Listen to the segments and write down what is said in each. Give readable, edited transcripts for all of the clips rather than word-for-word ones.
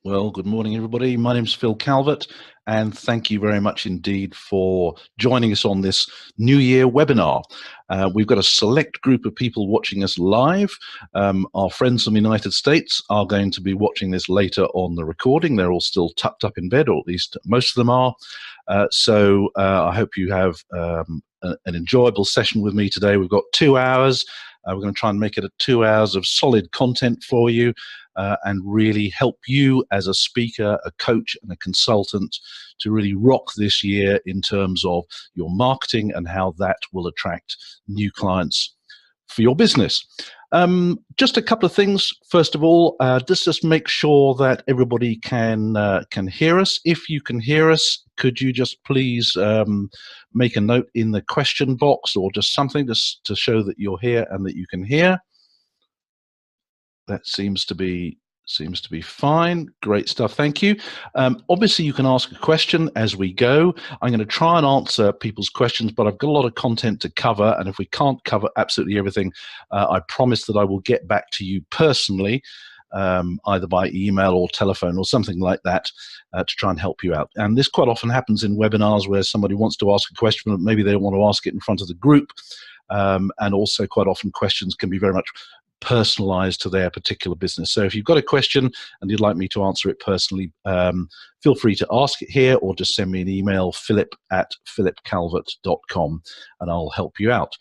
Well, good morning, everybody. My name's Phil Calvert, and thank you very much indeed for joining us on this New Year webinar. We've got a select group of people watching us live. Our friends from the United States are going to be watching this later on the recording. They're all still tucked up in bed, or at least most of them are. So I hope you have an enjoyable session with me today. We've got 2 hours. We're going to try and make it 2 hours of solid content for you. And really help you as a speaker, a coach, and a consultant to really rock this year in terms of your marketing and how that will attract new clients for your business. Just a couple of things. First of all, just make sure that everybody can hear us. If you can hear us, could you just please make a note in the question box or just something just to show that you're here and that you can hear? That seems to be fine. Great stuff. Thank you. Obviously, you can ask a question as we go. I'm going to try and answer people's questions, but I've got a lot of content to cover, and if we can't cover absolutely everything, I promise that I will get back to you personally, either by email or telephone or something like that, to try and help you out. And this quite often happens in webinars where somebody wants to ask a question, but maybe they don't want to ask it in front of the group. And also quite often questions can be very much personalized to their particular business. So if you've got a question and you'd like me to answer it personally, feel free to ask it here or just send me an email, philip@philipcalvert.com, and I'll help you out.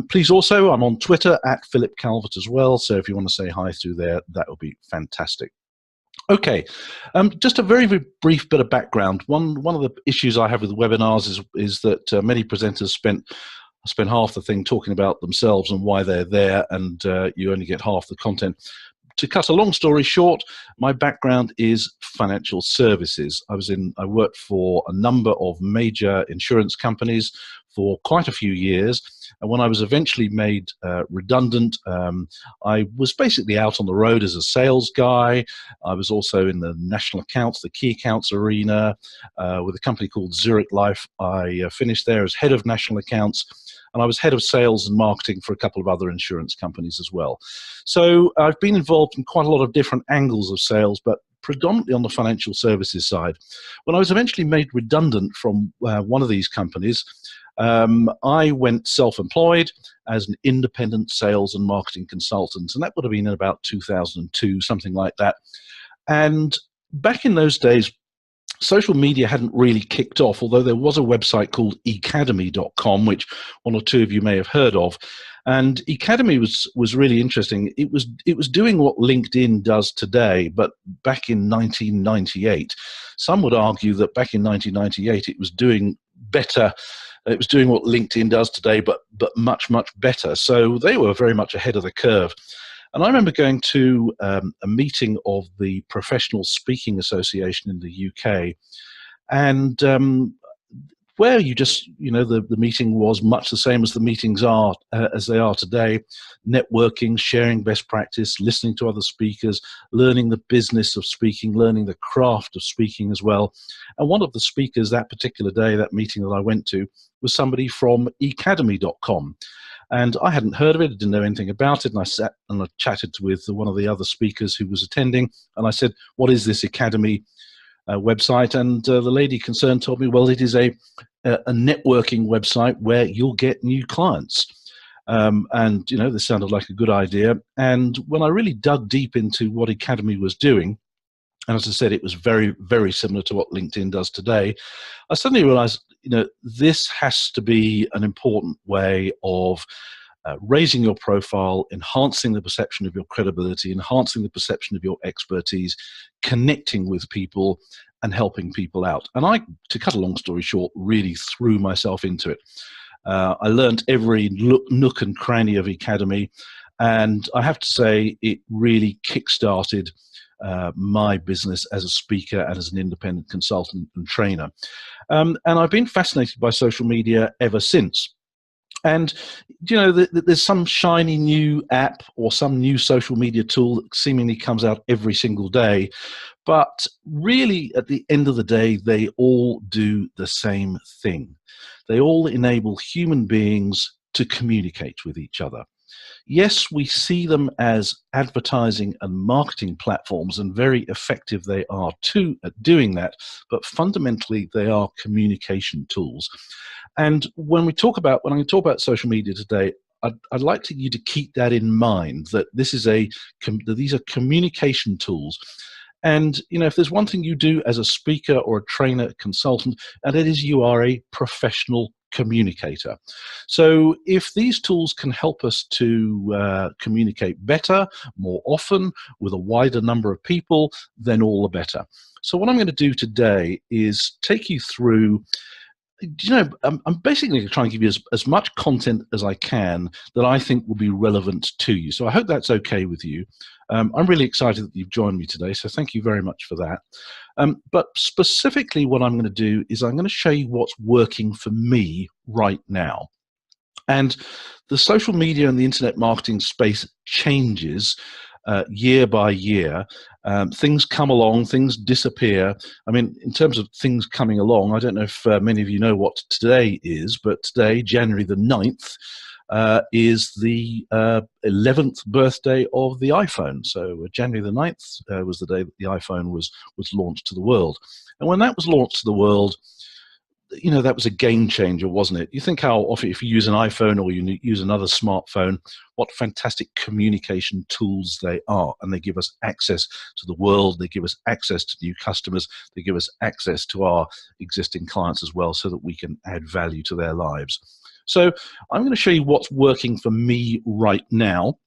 Please also, I'm on Twitter @philipcalvert as well, so if you want to say hi through there, that would be fantastic. Okay, just a very, very brief bit of background. One of the issues I have with webinars is that many presenters spend half the thing talking about themselves and why they're there, and you only get half the content. To cut a long story short, my background is financial services. I worked for a number of major insurance companies for quite a few years, and when I was eventually made redundant, I was basically out on the road as a sales guy. I was also in the national accounts, the key accounts arena, with a company called Zurich Life. I finished there as head of national accounts, and I was head of sales and marketing for a couple of other insurance companies as well. So I've been involved in quite a lot of different angles of sales, but predominantly on the financial services side. When I was eventually made redundant from one of these companies, I went self-employed as an independent sales and marketing consultant, and that would have been in about 2002, something like that. And back in those days, social media hadn't really kicked off, although there was a website called ecademy.com, which one or two of you may have heard of. And Ecademy was really interesting. It was doing what LinkedIn does today, but back in 1998. Some would argue that back in 1998 it was doing better. It was doing what LinkedIn does today, but much, much better. So they were very much ahead of the curve. And I remember going to a meeting of the Professional Speaking Association in the UK, and where the meeting was much the same as the meetings are as they are today: networking, sharing best practice, listening to other speakers, learning the business of speaking, learning the craft of speaking as well. And one of the speakers that particular day, that meeting that I went to, was somebody from ecademy.com. And I hadn't heard of it, I didn't know anything about it, and I sat and I chatted with one of the other speakers who was attending, and I said, "What is this Ecademy website?" And the lady concerned told me, well, it is a networking website where you'll get new clients. And, this sounded like a good idea. And when I really dug deep into what Ecademy was doing, and as I said, it was very, very similar to what LinkedIn does today, I suddenly realized, this has to be an important way of raising your profile, enhancing the perception of your credibility, enhancing the perception of your expertise, connecting with people, and helping people out. And I, to cut a long story short, really threw myself into it. I learned every nook and cranny of Ecademy, and I have to say it really kick-started my business as a speaker and as an independent consultant and trainer. And I've been fascinated by social media ever since. And, there's some shiny new app or some new social media tool that seemingly comes out every single day. But really, at the end of the day, they all do the same thing. They all enable human beings to communicate with each other. Yes, we see them as advertising and marketing platforms, and very effective they are too at doing that, but fundamentally they are communication tools. And when I talk about social media today, I'd like you to keep that in mind, that that these are communication tools. And if there's one thing you do as a speaker or a trainer, consultant, and it is you are a professional communicator. So if these tools can help us to communicate better, more often, with a wider number of people, then all the better. So what I'm going to do today is take you through, I'm basically going to try and give you as much content as I can that I think will be relevant to you. So I hope that's okay with you. I'm really excited that you've joined me today, so thank you very much for that. But specifically what I'm going to do is I'm going to show you what's working for me right now. And the social media and the internet marketing space changes year by year. Things come along, things disappear. I mean, in terms of things coming along, I don't know if many of you know what today is, but today, January the 9th, is the 11th birthday of the iPhone. So January the 9th was the day that the iPhone was launched to the world. And when that was launched to the world, that was a game changer, wasn't it? You think how often, if you use an iPhone or you use another smartphone, what fantastic communication tools they are. And they give us access to the world. They give us access to new customers. They give us access to our existing clients as well, so that we can add value to their lives. So I'm going to show you what's working for me right now.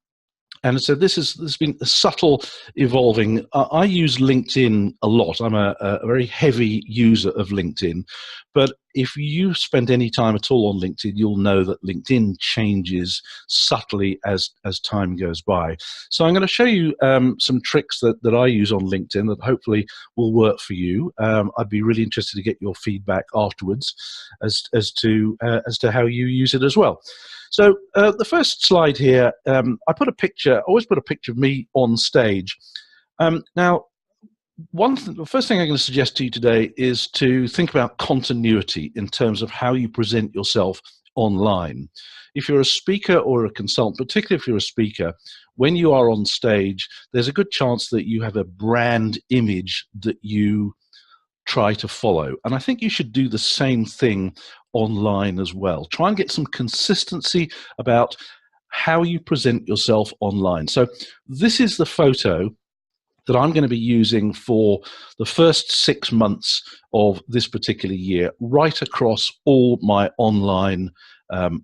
And so there's been a subtle evolving. I use LinkedIn a lot. I'm a very heavy user of LinkedIn. But if you spend any time at all on LinkedIn, you'll know that LinkedIn changes subtly as time goes by. So I'm going to show you some tricks that I use on LinkedIn that hopefully will work for you. I'd be really interested to get your feedback afterwards as to how you use it as well. So the first slide here, I always put a picture of me on stage. Now, the first thing I'm going to suggest to you today is to think about continuity in terms of how you present yourself online. If you're a speaker or a consultant, particularly if you're a speaker, when you are on stage, there's a good chance that you have a brand image that you try to follow. And I think you should do the same thing online as well. Try and get some consistency about how you present yourself online. So this is the photo that I'm going to be using for the first 6 months of this particular year, right across all my online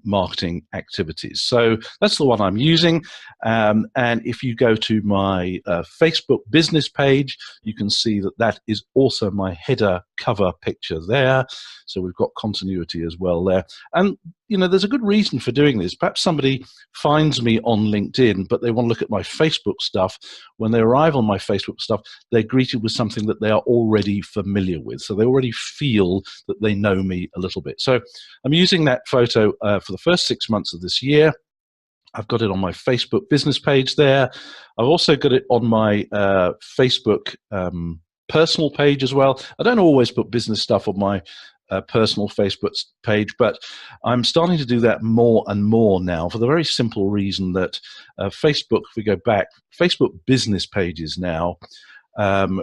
marketing activities. So that's the one I'm using. And if you go to my Facebook business page, you can see that is also my header cover picture there. So we've got continuity as well there. And there's a good reason for doing this. Perhaps somebody finds me on LinkedIn, but they want to look at my Facebook stuff. When they arrive on my Facebook stuff, they're greeted with something that they are already familiar with. So they already feel that they know me a little bit. So I'm using that photo for the first 6 months of this year. I've got it on my Facebook business page there. I've also got it on my Facebook personal page as well. I don't always put business stuff on my personal Facebook page, but I'm starting to do that more and more now, for the very simple reason that Facebook, if we go back, Facebook business pages now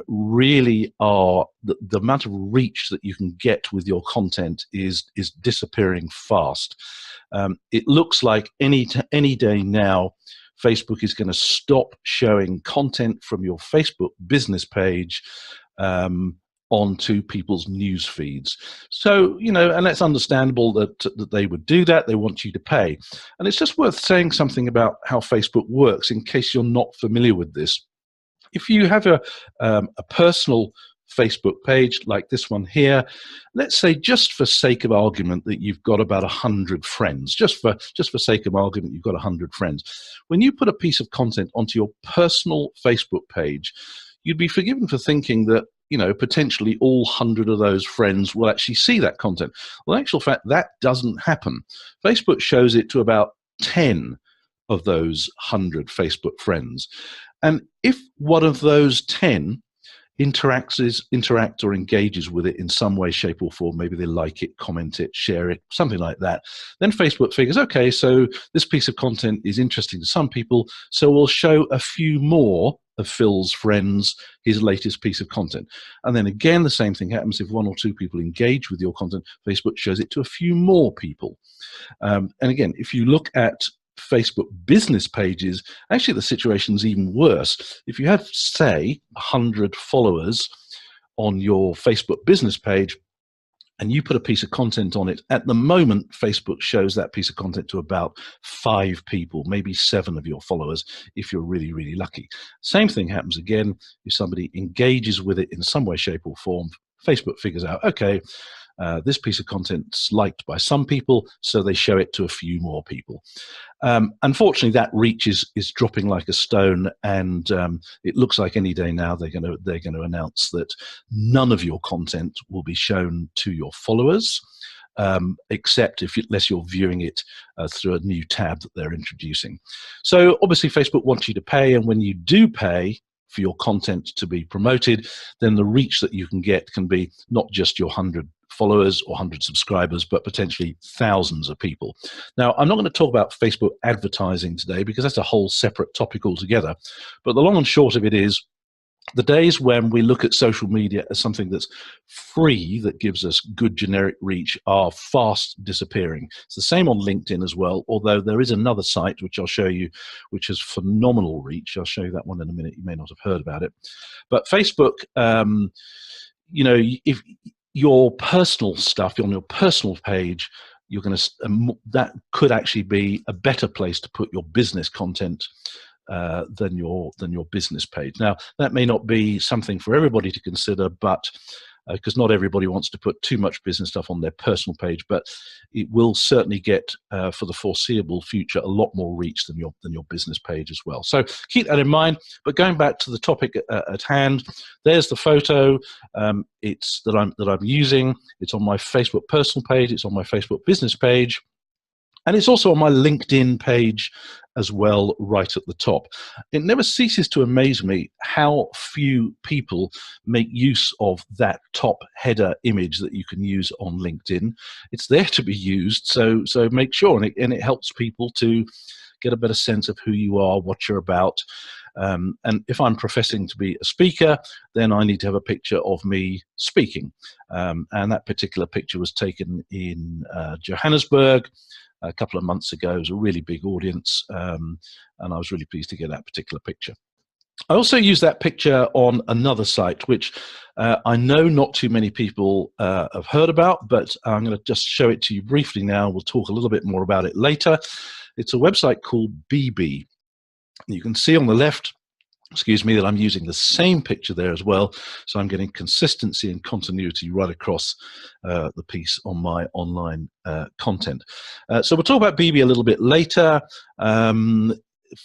really are, the amount of reach that you can get with your content is disappearing fast. It looks like any day now, Facebook is going to stop showing content from your Facebook business page onto people's news feeds. So, and that's understandable that they would do that. They want you to pay. And it's just worth saying something about how Facebook works in case you're not familiar with this. If you have a personal Facebook page like this one here, let's say, just for sake of argument, that you've got about 100 friends, just for sake of argument, you've got 100 friends. When you put a piece of content onto your personal Facebook page, you'd be forgiven for thinking that potentially all 100 of those friends will actually see that content. Well, in actual fact, that doesn't happen. Facebook shows it to about 10 of those 100 Facebook friends. And if one of those 10 interact or engages with it in some way, shape, or form. Maybe they like it, comment it, share it, something like that. Then Facebook figures, okay, so this piece of content is interesting to some people, so we'll show a few more of Phil's friends his latest piece of content. And then again, the same thing happens. If one or two people engage with your content, Facebook shows it to a few more people. And again, if you look at Facebook business pages, actually the situation's even worse. If you have, say, 100 followers on your Facebook business page, and you put a piece of content on it, at the moment, Facebook shows that piece of content to about 5 people, maybe 7 of your followers, if you're really, really lucky. Same thing happens again if somebody engages with it in some way, shape, or form. Facebook figures out, okay, this piece of content's liked by some people, so they show it to a few more people. Unfortunately, that reach is dropping like a stone, and it looks like any day now they're going to announce that none of your content will be shown to your followers, except unless you're viewing it through a new tab that they're introducing. So obviously, Facebook wants you to pay, and when you do pay for your content to be promoted, then the reach that you can get can be not just your 100 followers or 100 subscribers, but potentially thousands of people. Now, I'm not going to talk about Facebook advertising today because that's a whole separate topic altogether. But the long and short of it is, the days when we look at social media as something that's free, that gives us good generic reach, are fast disappearing. It's the same on LinkedIn as well, although there is another site which I'll show you, which has phenomenal reach. I'll show you that one in a minute. You may not have heard about it. But Facebook, if your personal stuff on your personal page, you're going to that could actually be a better place to put your business content than your business page. Now, that may not be something for everybody to consider, but because not everybody wants to put too much business stuff on their personal page, but it will certainly get for the foreseeable future a lot more reach than your business page as well. So keep that in mind. But going back to the topic at hand, there's the photo. It's that I'm using. It's on my Facebook personal page. It's on my Facebook business page. And it's also on my LinkedIn page as well, right at the top. It never ceases to amaze me how few people make use of that top header image that you can use on LinkedIn. It's there to be used, so make sure, and it helps people to get a better sense of who you are, what you're about. And if I'm professing to be a speaker, then I need to have a picture of me speaking. And that particular picture was taken in Johannesburg a couple of months ago. It was a really big audience, and I was really pleased to get that particular picture. I also use that picture on another site, which I know not too many people have heard about, but I'm going to just show it to you briefly now. We'll talk a little bit more about it later. It's a website called Bebe. You can see on the left, that I'm using the same picture there as well. So I'm getting consistency and continuity right across the piece on my online content. So we'll talk about Bebe a little bit later.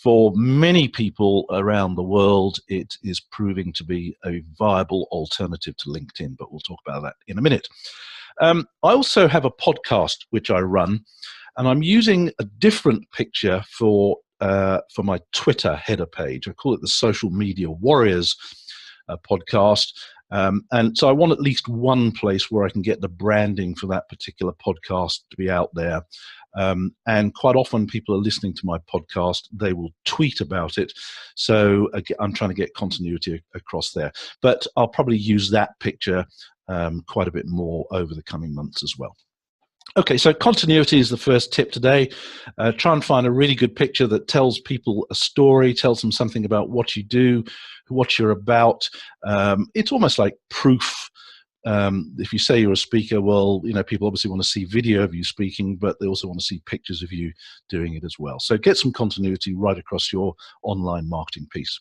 For many people around the world, it is proving to be a viable alternative to LinkedIn, but we'll talk about that in a minute. I also have a podcast which I run, and I'm using a different picture for my Twitter header page. I call it the Social Media Warriors podcast. And so I want at least one place where I can get the branding for that particular podcast to be out there. And quite often people are listening to my podcast, they will tweet about it. So I'm trying to get continuity across there. But I'll probably use that picture quite a bit more over the coming months as well. Okay, so continuity is the first tip today. Try and find a really good picture that tells people a story, tells them something about what you do, what you're about. It's almost like proof. If you say you're a speaker, well, people obviously want to see video of you speaking, but they also want to see pictures of you doing it as well. So get some continuity right across your online marketing piece.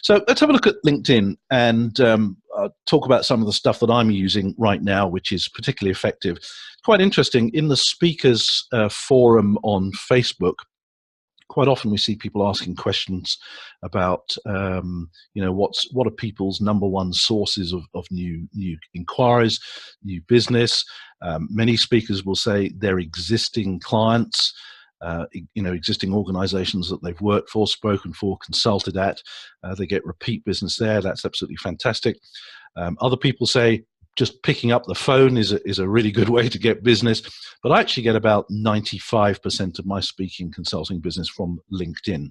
So let's have a look at LinkedIn and talk about some of the stuff that I'm using right now, which is particularly effective. Quite interesting, in the speakers forum on Facebook, quite often we see people asking questions about, what are people's number one sources of new inquiries, new business. Many speakers will say their existing clients. existing organizations that they've worked for, spoken for, consulted at. They get repeat business there. That's absolutely fantastic. Other people say just picking up the phone is a really good way to get business. But I actually get about 95% of my speaking consulting business from LinkedIn.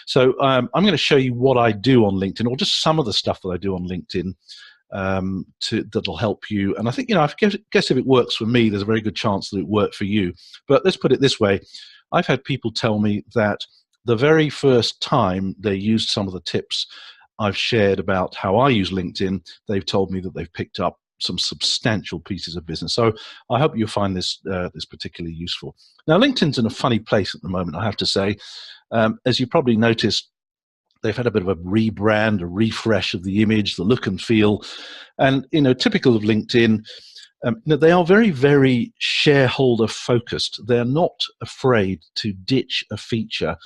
So I'm going to show you what I do on LinkedIn, or just some of the stuff that I do on LinkedIn that'll help you. And I think, I guess if it works for me, there's a very good chance that it worked for you. But let's put it this way. I've had people tell me that the very first time they used some of the tips I've shared about how I use LinkedIn, they've told me that they've picked up some substantial pieces of business. So I hope you'll find this particularly useful. Now, LinkedIn's in a funny place at the moment, I have to say. As you probably noticed, they've had a bit of a rebrand, a refresh of the image, the look and feel. And, typical of LinkedIn, they are very, very shareholder focused. They're not afraid to ditch a feature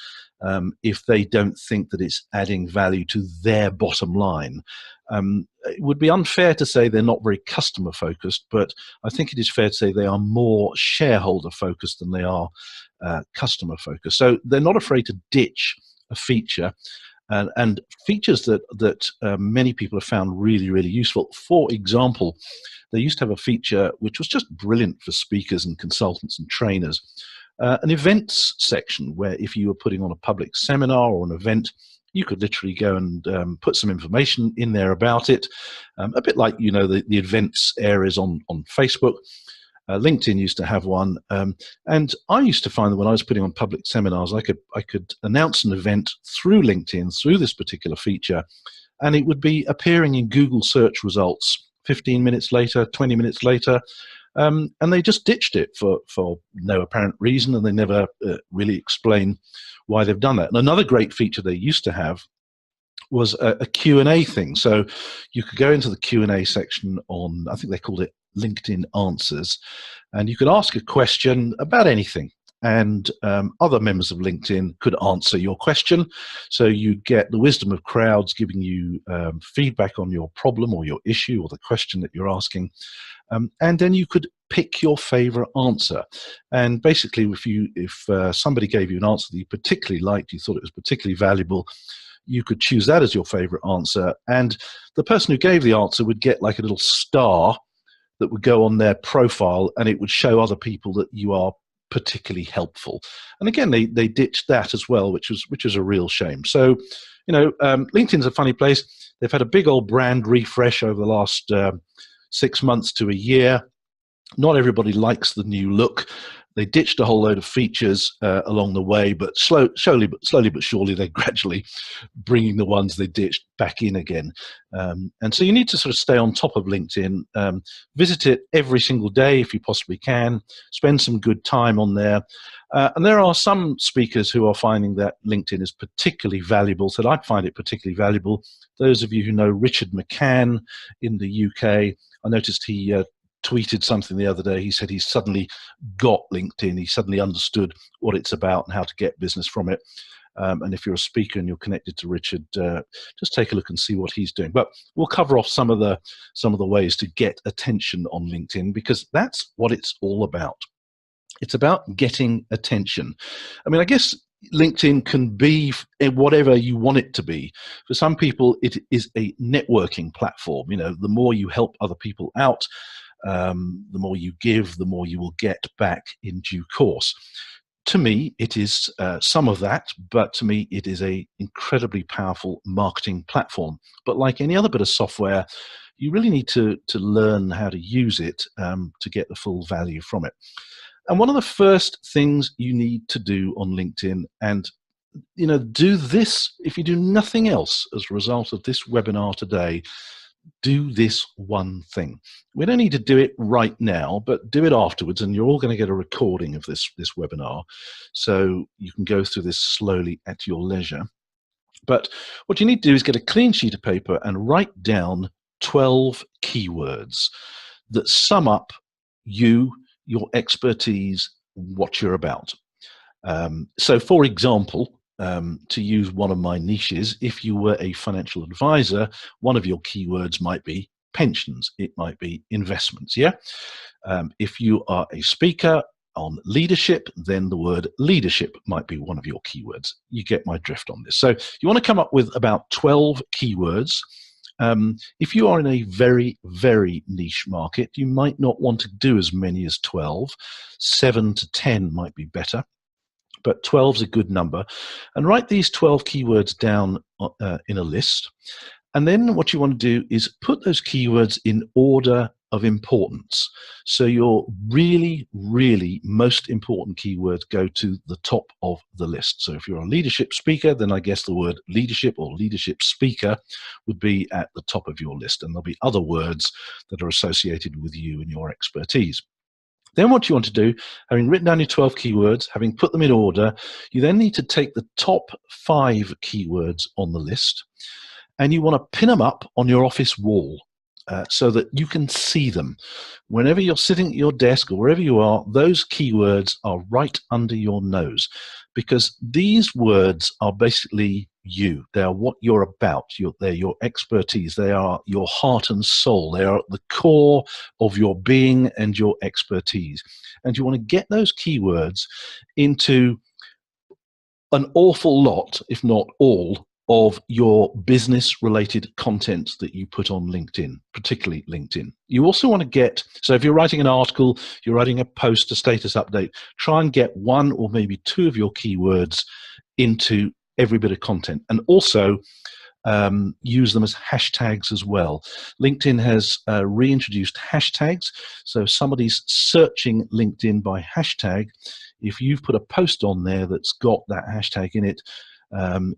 if they don't think that it's adding value to their bottom line. It would be unfair to say they're not very customer focused, but I think it is fair to say they are more shareholder focused than they are customer focused. So they're not afraid to ditch a feature. And features that many people have found really, really useful. For example, they used to have a feature which was just brilliant for speakers and consultants and trainers, an events section where if you were putting on a public seminar or an event, you could literally go and put some information in there about it, a bit like, the events areas on Facebook. LinkedIn used to have one, and I used to find that when I was putting on public seminars, I could announce an event through LinkedIn, through this particular feature, and it would be appearing in Google search results 15 minutes later, 20 minutes later, and they just ditched it for no apparent reason, and they never really explain why they've done that. And another great feature they used to have was a Q&A thing. So you could go into the Q&A section on, I think they called it LinkedIn Answers, and you could ask a question about anything, and other members of LinkedIn could answer your question. So you'd get the wisdom of crowds giving you feedback on your problem or your issue or the question that you're asking, and then you could pick your favorite answer. And basically, if somebody gave you an answer that you particularly liked, you thought it was particularly valuable, you could choose that as your favorite answer, and the person who gave the answer would get like a little star that would go on their profile, and it would show other people that you are particularly helpful. And again, they ditched that as well, which was a real shame. So, LinkedIn's a funny place. They've had a big old brand refresh over the last 6 months to a year. Not everybody likes the new look. They ditched a whole load of features along the way, but slowly but surely, they're gradually bringing the ones they ditched back in again. And so you need to sort of stay on top of LinkedIn. Visit it every single day if you possibly can. Spend some good time on there. And there are some speakers who are finding that LinkedIn is particularly valuable. So I find it particularly valuable. Those of you who know Richard McCann in the UK, I noticed he tweeted something the other day. He said he's suddenly got LinkedIn. He suddenly understood what it's about and how to get business from it. And if you're a speaker and you're connected to Richard, just take a look and see what he's doing. But we'll cover off some of the ways to get attention on LinkedIn, because that's what it's all about. It's about getting attention. I mean, I guess LinkedIn can be whatever you want it to be. For some people, it is a networking platform. The more you help other people out, the more you give, the more you will get back in due course. To me, it is some of that, but to me, it is an incredibly powerful marketing platform. But like any other bit of software, you really need to learn how to use it to get the full value from it. And one of the first things you need to do on LinkedIn, and do this if you do nothing else as a result of this webinar today, do this one thing. We don't need to do it right now, but do it afterwards, and you're all going to get a recording of this webinar, so you can go through this slowly at your leisure. But what you need to do is get a clean sheet of paper and write down 12 keywords that sum up you, your expertise, what you're about. So, for example, to use one of my niches, if you were a financial advisor, one of your keywords might be pensions. It might be investments. Yeah. If you are a speaker, on leadership, then the word leadership might be one of your keywords. You get my drift on this. So you want to come up with about 12 keywords. If you are in a very, very niche market, you might not want to do as many as 12. 7 to 10 might be better, but 12 is a good number. And write these 12 keywords down in a list. And then what you want to do is put those keywords in order of importance. So your really, really most important keywords go to the top of the list. So if you're a leadership speaker, then I guess the word leadership or leadership speaker would be at the top of your list. And there'll be other words that are associated with you and your expertise. Then what you want to do, having written down your 12 keywords, having put them in order, you then need to take the top 5 keywords on the list, and you want to pin them up on your office wall so that you can see them. Whenever you're sitting at your desk or wherever you are, those keywords are right under your nose, because these words are basically you. They are what you're about. They're your expertise. They are your heart and soul. They are at the core of your being and your expertise. And you want to get those keywords into an awful lot, if not all, of your business-related content that you put on LinkedIn, particularly LinkedIn. You also want to get, so if you're writing an article, you're writing a post, a status update, try and get 1 or maybe 2 of your keywords into every bit of content. And also use them as hashtags as well. LinkedIn has reintroduced hashtags. So if somebody's searching LinkedIn by hashtag, if you've put a post on there that's got that hashtag in it,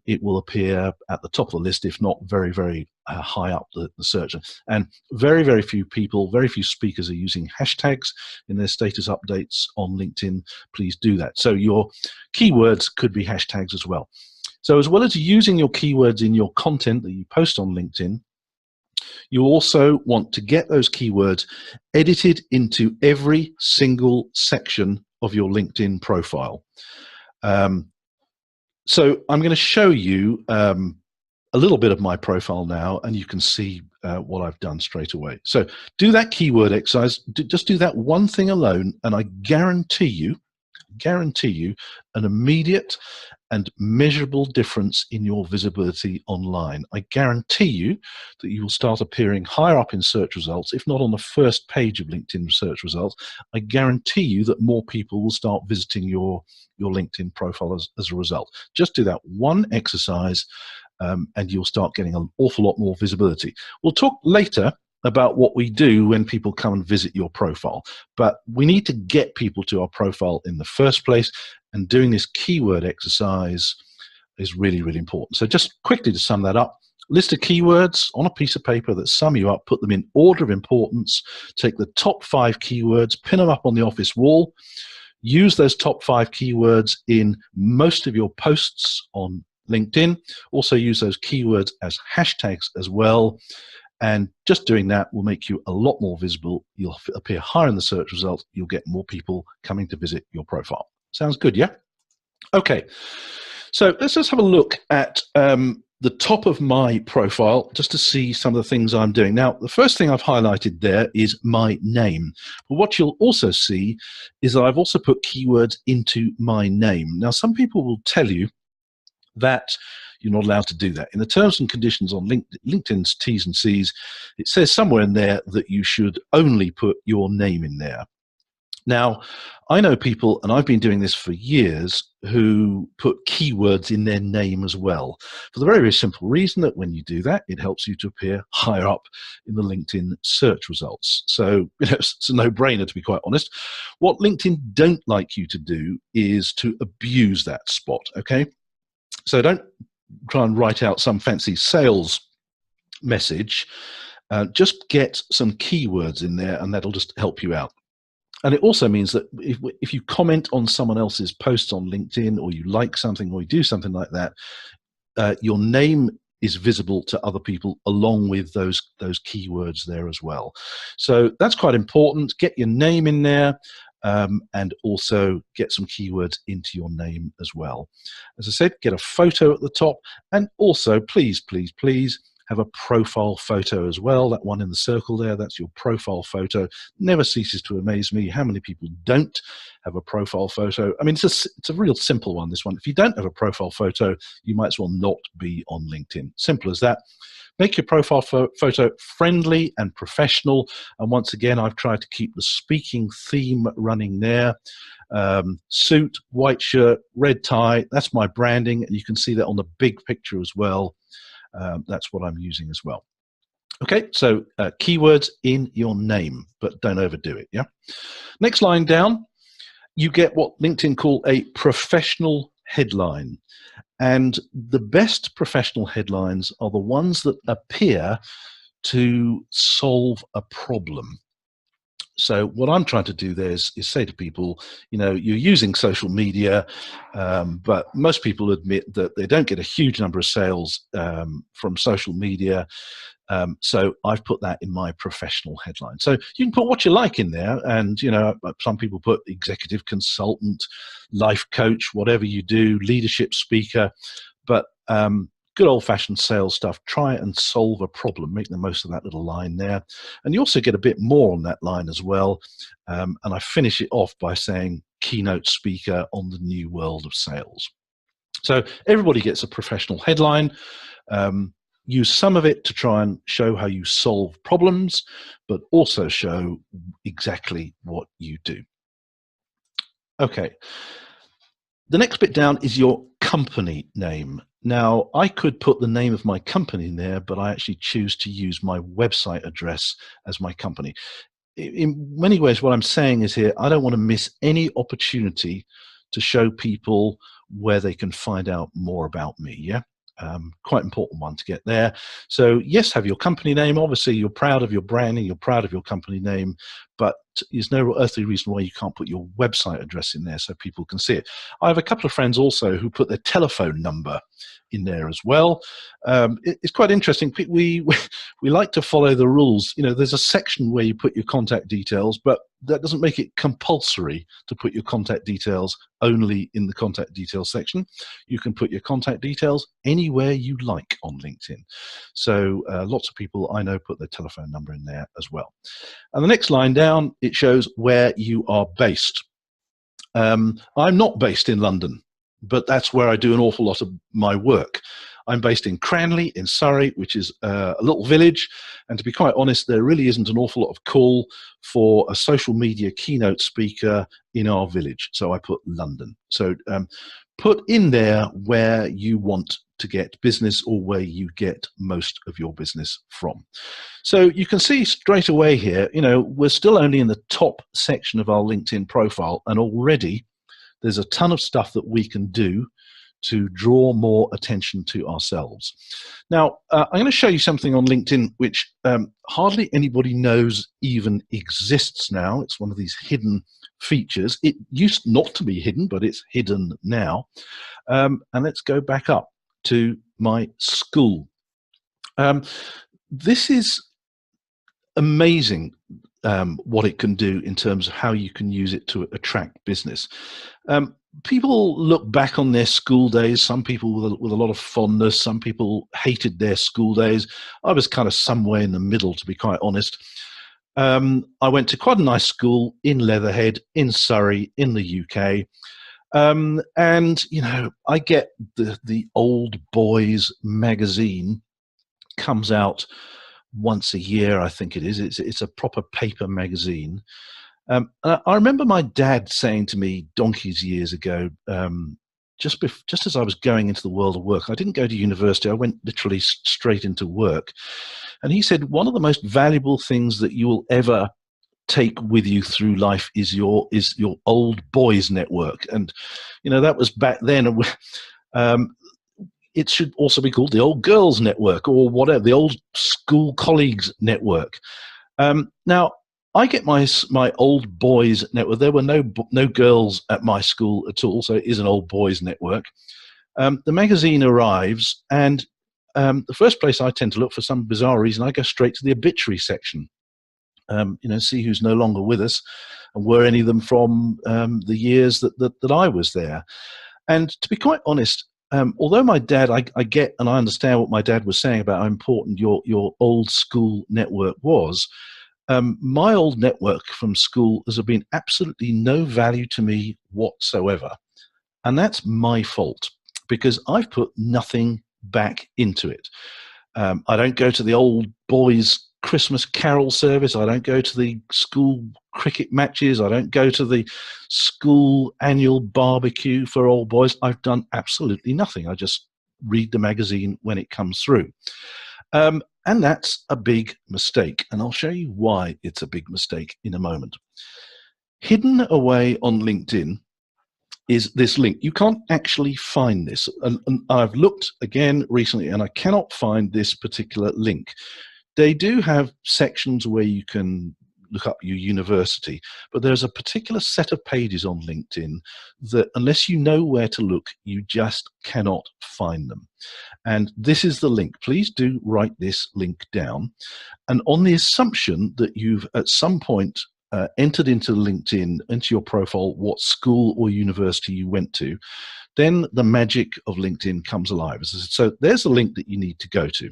it will appear at the top of the list, if not very, very high up the search. And very, very few people, very few speakers are using hashtags in their status updates on LinkedIn. Please do that. So your keywords could be hashtags as well. So as well as using your keywords in your content that you post on LinkedIn, you also want to get those keywords edited into every single section of your LinkedIn profile. So I'm going to show you a little bit of my profile now, and you can see what I've done straight away. So do that keyword exercise. Just do that one thing alone, and I guarantee you an immediate and measurable difference in your visibility online. I guarantee you that you will start appearing higher up in search results, if not on the first page of LinkedIn search results. I guarantee you that more people will start visiting your LinkedIn profile as a result. Just do that one exercise and you'll start getting an awful lot more visibility. We'll talk later about what we do when people come and visit your profile, but we need to get people to our profile in the first place, and doing this keyword exercise is really, really important. So just quickly to sum that up, list of keywords on a piece of paper that sum you up, put them in order of importance, take the top 5 keywords, pin them up on the office wall, use those top 5 keywords in most of your posts on LinkedIn, also use those keywords as hashtags as well. And just doing that will make you a lot more visible. You'll appear higher in the search results. You'll get more people coming to visit your profile. Sounds good, yeah? Okay, so let's just have a look at the top of my profile just to see some of the things I'm doing. Now, the first thing I've highlighted there is my name. But what you'll also see is that I've also put keywords into my name. Now, some people will tell you that you're not allowed to do that. In the terms and conditions on LinkedIn's T's and C's, it says somewhere in there that you should only put your name in there. Now, I know people, and I've been doing this for years, who put keywords in their name as well, for the very, very simple reason that when you do that, it helps you to appear higher up in the LinkedIn search results. So it's a no-brainer, to be quite honest. What LinkedIn don't like you to do is to abuse that spot, okay? So don't try and write out some fancy sales message. Just get some keywords in there, and that'll just help you out. And it also means that if you comment on someone else's posts on LinkedIn, or you like something, or you do something like that, your name is visible to other people along with those keywords there as well. So that's quite important. Get your name in there. And also get some keywords into your name as well. As I said, get a photo at the top, and also please, please, please have a profile photo as well. That one in the circle there, that's your profile photo. Never ceases to amaze me how many people don't have a profile photo. I mean, it's a real simple one, this one. If you don't have a profile photo, you might as well not be on LinkedIn. Simple as that. Make your profile photo friendly and professional. And once again, I've tried to keep the speaking theme running there. Suit, white shirt, red tie, that's my branding. And you can see that on the big picture as well. That's what I'm using as well. Okay, so keywords in your name, but don't overdo it, yeah? Next line down, you get what LinkedIn call a professional headline. And the best professional headlines are the ones that appear to solve a problem. So what I'm trying to do there is say to people, you know, you're using social media, but most people admit that they don't get a huge number of sales from social media. So I've put that in my professional headline. So you can put what you like in there. And, you know, some people put executive consultant, life coach, whatever you do, leadership speaker. But good old-fashioned sales stuff, try and solve a problem, make the most of that little line there. And you also get a bit more on that line as well. And I finish it off by saying keynote speaker on the new world of sales. So everybody gets a professional headline. Use some of it to try and show how you solve problems, but also show exactly what you do. Okay. The next bit down is your company name. Now, I could put the name of my company in there, but I actually choose to use my website address as my company. In many ways, what I'm saying is here, I don't want to miss any opportunity to show people where they can find out more about me, yeah? Quite important one to get there. So yes, have your company name. Obviously, you're proud of your branding, you're proud of your company name, but there's no earthly reason why you can't put your website address in there so people can see it. I have a couple of friends also who put their telephone number in there as well. It's quite interesting. We like to follow the rules. You know, there's a section where you put your contact details, but that doesn't make it compulsory to put your contact details only in the contact details section. You can put your contact details anywhere you like on LinkedIn. So lots of people I know put their telephone number in there as well. And the next line down, it shows where you are based. I'm not based in London, but that's where I do an awful lot of my work. I'm based in Cranley in Surrey, which is a little village. And to be quite honest, there really isn't an awful lot of call for a social media keynote speaker in our village. So I put London. So put in there where you want to get business or where you get most of your business from. So you can see straight away here, you know, we're still only in the top section of our LinkedIn profile, and already there's a ton of stuff that we can do to draw more attention to ourselves. Now, I'm going to show you something on LinkedIn which hardly anybody knows even exists now. It's one of these hidden features. It used not to be hidden, but it's hidden now. And let's go back up to my school. This is amazing what it can do in terms of how you can use it to attract business. People look back on their school days, some people with a lot of fondness, some people hated their school days. I was kind of somewhere in the middle, to be quite honest. I went to quite a nice school in Leatherhead, in Surrey, in the UK. And, you know, I get the Old Boys magazine, comes out once a year, I think it is. It's a proper paper magazine. I remember my dad saying to me donkeys years ago, just as I was going into the world of work, I didn't go to university, I went literally straight into work. And he said, one of the most valuable things that you will ever take with you through life is your old boys network. And, you know, that was back then. It should also be called the old girls network or whatever, the old school colleagues network. Now, I get my old boys network. There were no girls at my school at all, so it is an old boys network. The magazine arrives, and the first place I tend to look, for some bizarre reason, I go straight to the obituary section. You know, see who's no longer with us, and were any of them from the years that I was there. And to be quite honest, although my dad, I get and I understand what my dad was saying about how important your old school network was. My old network from school has been absolutely no value to me whatsoever. And that's my fault because I've put nothing back into it. I don't go to the old boys' Christmas carol service. I don't go to the school cricket matches. I don't go to the school annual barbecue for old boys. I've done absolutely nothing. I just read the magazine when it comes through. And that's a big mistake. And I'll show you why it's a big mistake in a moment. Hidden away on LinkedIn is this link. You can't actually find this. And I've looked again recently and I cannot find this particular link. They do have sections where you can look up your university, but there's a particular set of pages on LinkedIn that unless you know where to look, you just cannot find them. And this is the link. Please do write this link down. And on the assumption that you've at some point entered into LinkedIn, into your profile, what school or university you went to, then the magic of LinkedIn comes alive. So there's the link that you need to go to.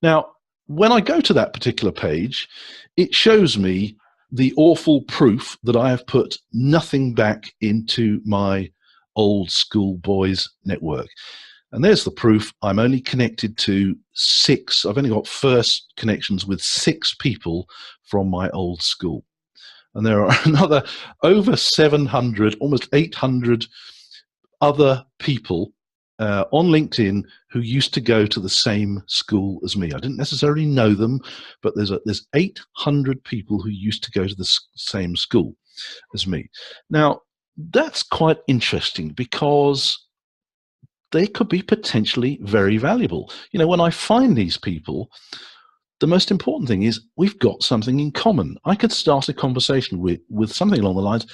Now, when I go to that particular page, it shows me the awful proof that I have put nothing back into my old school boys network. And there's the proof. I'm only connected to 6. I've only got first connections with 6 people from my old school. And there are another over 700, almost 800 other people on LinkedIn who used to go to the same school as me. I didn't necessarily know them, but there's 800 people who used to go to the same school as me. Now, that's quite interesting because they could be potentially very valuable. You know, when I find these people, the most important thing is we've got something in common. I could start a conversation with something along the lines,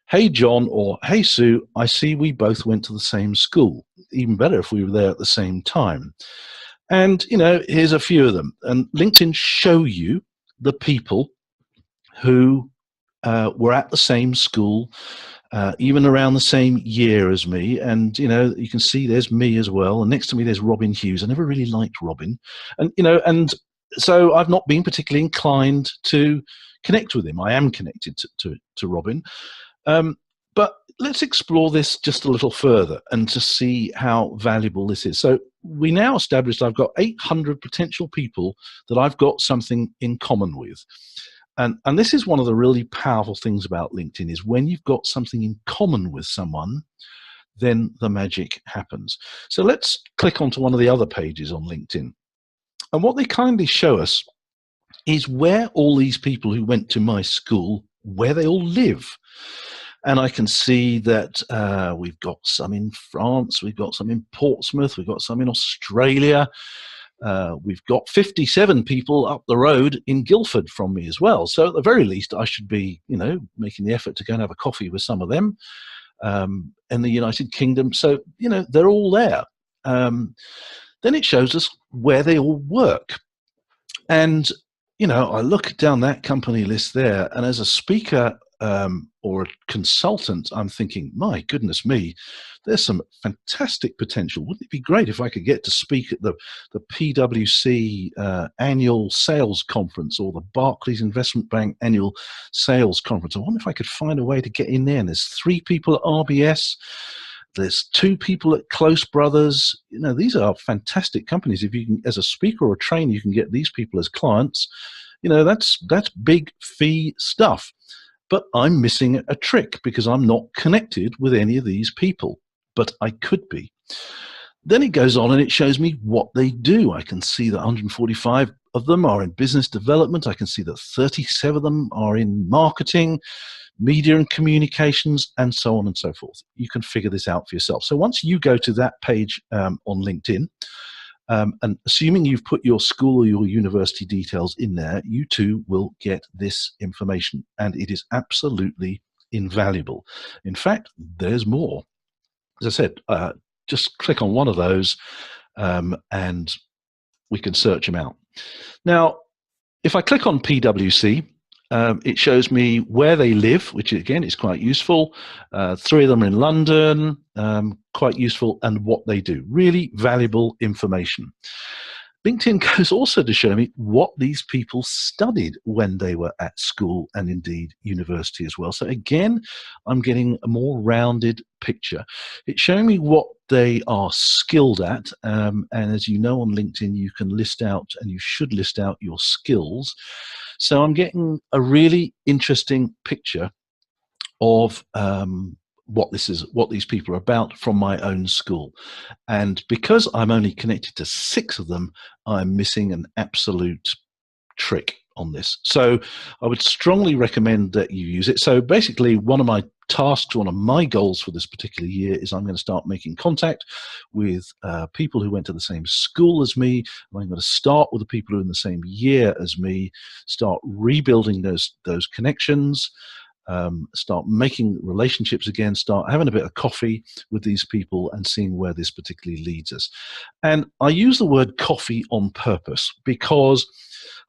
hey, John, or hey, Sue, I see we both went to the same school. Even better if we were there at the same time. And, you know, here's a few of them. And LinkedIn show you the people who were at the same school, even around the same year as me. And, you know, you can see there's me as well. And next to me, there's Robin Hughes. I never really liked Robin. And, you know, and so I've not been particularly inclined to connect with him. I am connected to Robin. But let's explore this just a little further and to see how valuable this is. So we now established I've got 800 potential people that I've got something in common with. And this is one of the really powerful things about LinkedIn is when you've got something in common with someone, then the magic happens. So let's click onto one of the other pages on LinkedIn. And what they kindly show us is where all these people who went to my school, where they all live. And I can see that we've got some in France, we've got some in Portsmouth, we've got some in Australia. We've got 57 people up the road in Guildford from me as well. So at the very least, I should be, you know, making the effort to go and have a coffee with some of them in the United Kingdom. So, you know, they're all there. Then it shows us where they all work. And, you know, I look down that company list there, and as a speaker or a consultant, I'm thinking, my goodness me, there's some fantastic potential. Wouldn't it be great if I could get to speak at the PwC annual sales conference or the Barclays Investment Bank annual sales conference? I wonder if I could find a way to get in there. And there's 3 people at RBS. There's 2 people at Close Brothers. You know, these are fantastic companies. If you can, as a speaker or a trainer, you can get these people as clients. You know, that's big fee stuff. But I'm missing a trick because I'm not connected with any of these people, but I could be. Then it goes on and it shows me what they do. I can see that 145 of them are in business development. I can see that 37 of them are in marketing, media and communications, and so on and so forth. You can figure this out for yourself. So once you go to that page on LinkedIn, and assuming you've put your school or your university details in there, you too will get this information, and it is absolutely invaluable. In fact, there's more. As I said, just click on one of those and we can search them out. Now, if I click on PwC, It shows me where they live, which again is quite useful. 3 of them are in London, quite useful, and what they do. Really valuable information. LinkedIn goes also to show me what these people studied when they were at school and indeed university as well. So again, I'm getting a more rounded picture. It's showing me what they are skilled at. And as you know, on LinkedIn, you can list out, and you should list out, your skills. So I'm getting a really interesting picture of what these people are about from my own school. And because I'm only connected to 6 of them, I'm missing an absolute trick on this. So I would strongly recommend that you use it. So basically, one of my tasks, one of my goals for this particular year is I'm going to start making contact with people who went to the same school as me. I'm going to start with the people who are in the same year as me, start rebuilding those connections, start making relationships again, start having a bit of coffee with these people and seeing where this particularly leads us. And I use the word coffee on purpose because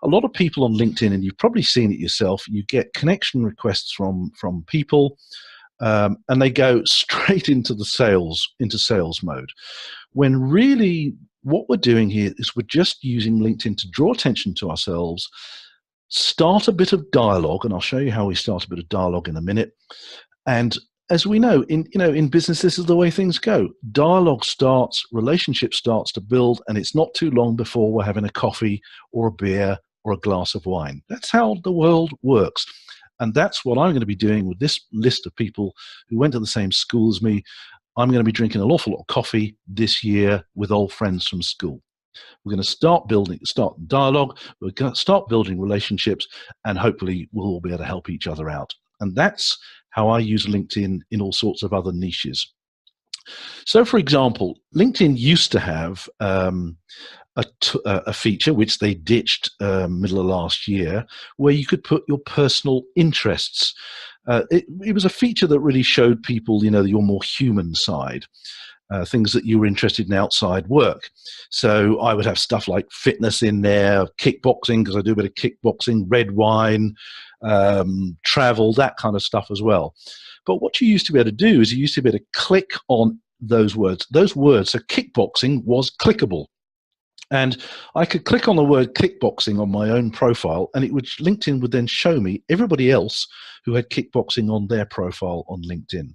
a lot of people on LinkedIn, and you've probably seen it yourself, you get connection requests from people, and they go straight into sales mode. When really what we're doing here is we're just using LinkedIn to draw attention to ourselves, start a bit of dialogue, and I'll show you how we start a bit of dialogue in a minute. And as we know, in business, this is the way things go. Dialogue starts, relationship starts to build, and it's not too long before we're having a coffee or a beer or a glass of wine. That's how the world works. And that's what I'm going to be doing with this list of people who went to the same school as me. I'm going to be drinking an awful lot of coffee this year with old friends from school. We're going to start dialogue, we're going to start building relationships, and hopefully we'll all be able to help each other out. And that's how I use LinkedIn in all sorts of other niches. So, for example, LinkedIn used to have a feature which they ditched middle of last year, where you could put your personal interests. It was a feature that really showed people, your more human side. Things that you were interested in outside work. So I would have stuff like fitness in there, kickboxing, because I do a bit of kickboxing, red wine, travel, that kind of stuff as well. But what you used to be able to do is you used to be able to click on those words. So kickboxing was clickable. And I could click on the word kickboxing on my own profile, and LinkedIn would then show me everybody else who had kickboxing on their profile on LinkedIn,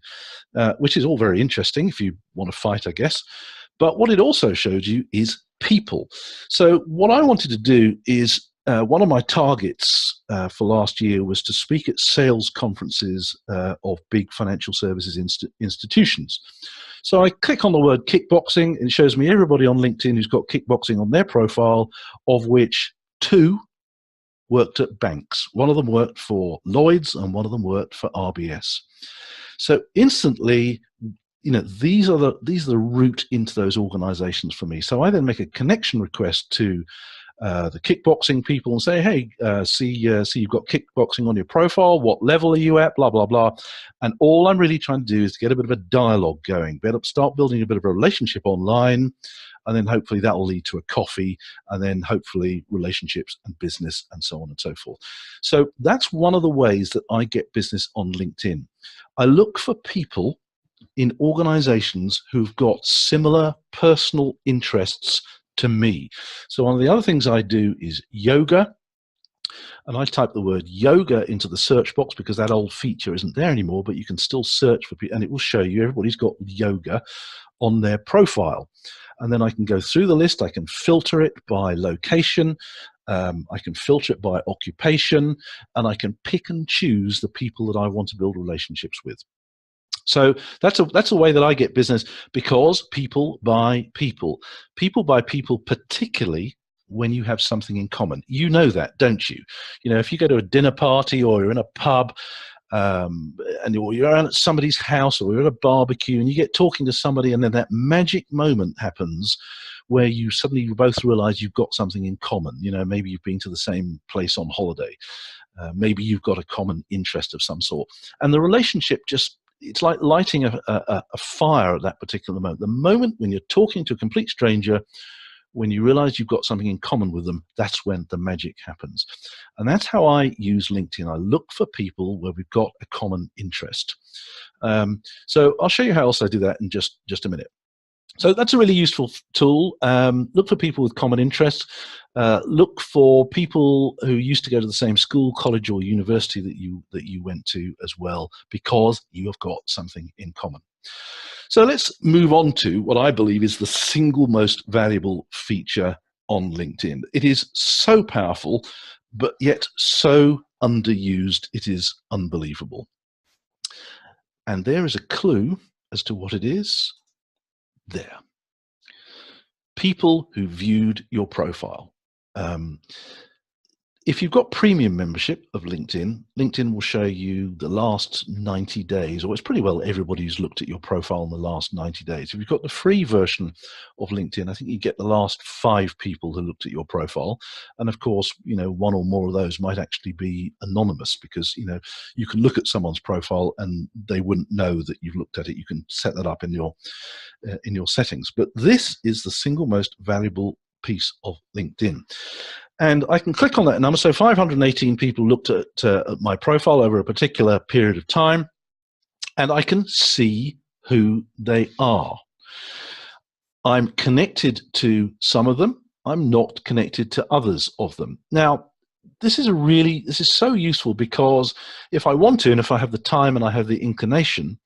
which is all very interesting if you want to fight, I guess. But what it also showed you is people. So what I wanted to do is, one of my targets for last year was to speak at sales conferences of big financial services institutions. So I click on the word kickboxing, and it shows me everybody on LinkedIn who's got kickboxing on their profile, of which 2 worked at banks. One of them worked for Lloyd's and one of them worked for RBS. So instantly, these are the route into those organizations for me. So I then make a connection request to the kickboxing people and say, hey, see you've got kickboxing on your profile. What level are you at? Blah, blah, blah. And all I'm really trying to do is get a bit of a dialogue going, start building a bit of a relationship online, and then hopefully that will lead to a coffee, and then hopefully relationships and business and so on and so forth. So that's one of the ways that I get business on LinkedIn. I look for people in organizations who've got similar personal interests to me. So one of the other things I do is yoga, and I type the word yoga into the search box because that old feature isn't there anymore, but you can still search for people and it will show you everybody's got yoga on their profile. And then I can go through the list. I can filter it by location. I can filter it by occupation, and I can pick and choose the people that I want to build relationships with. So that's a way that I get business, because people buy people. People buy people, particularly when you have something in common. You know that, don't you? If you go to a dinner party or you're in a pub, and you're at somebody's house or you're at a barbecue and you get talking to somebody, and then that magic moment happens where you suddenly both realize you've got something in common. Maybe you've been to the same place on holiday. Maybe you've got a common interest of some sort. And the relationship it's like lighting a fire at that particular moment. The moment when you're talking to a complete stranger, when you realize you've got something in common with them, that's when the magic happens. And that's how I use LinkedIn. I look for people where we've got a common interest. So I'll show you how else I do that in just a minute. So that's a really useful tool. Look for people with common interests. Look for people who used to go to the same school, college, or university that you went to as well, because you have got something in common. So let's move on to what I believe is the single most valuable feature on LinkedIn. It is so powerful, but yet so underused, it is unbelievable. And there is a clue as to what it is. There. People who viewed your profile. If you've got premium membership of LinkedIn, LinkedIn will show you the last 90 days, or it's pretty well everybody who's looked at your profile in the last 90 days. If you've got the free version of LinkedIn, I think you get the last 5 people who looked at your profile. And of course, one or more of those might actually be anonymous, because, you can look at someone's profile and they wouldn't know that you've looked at it. You can set that up in your settings. But this is the single most valuable piece of LinkedIn. And I can click on that number. So 518 people looked at my profile over a particular period of time, and I can see who they are. I'm connected to some of them. I'm not connected to others of them. Now, this is so useful, because if I want to, and if I have the time and I have the inclination,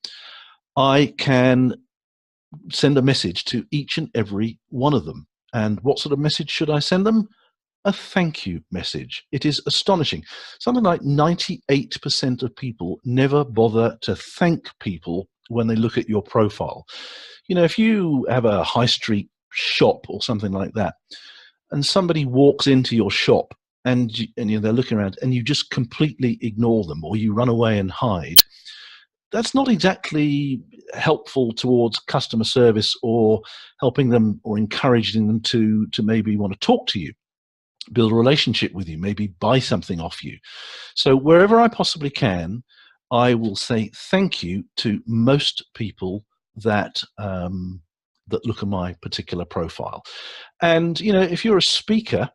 I can send a message to each and every one of them. And what sort of message should I send them? A thank you message. It is astonishing. Something like 98% of people never bother to thank people when they look at your profile. If you have a high street shop or something like that, and somebody walks into your shop and they're looking around, and you just completely ignore them, or you run away and hide, that's not exactly helpful towards customer service, or helping them or encouraging them to maybe want to talk to you, build a relationship with you, maybe buy something off you. So wherever I possibly can, I will say thank you to most people that that look at my particular profile. And if you're a speaker,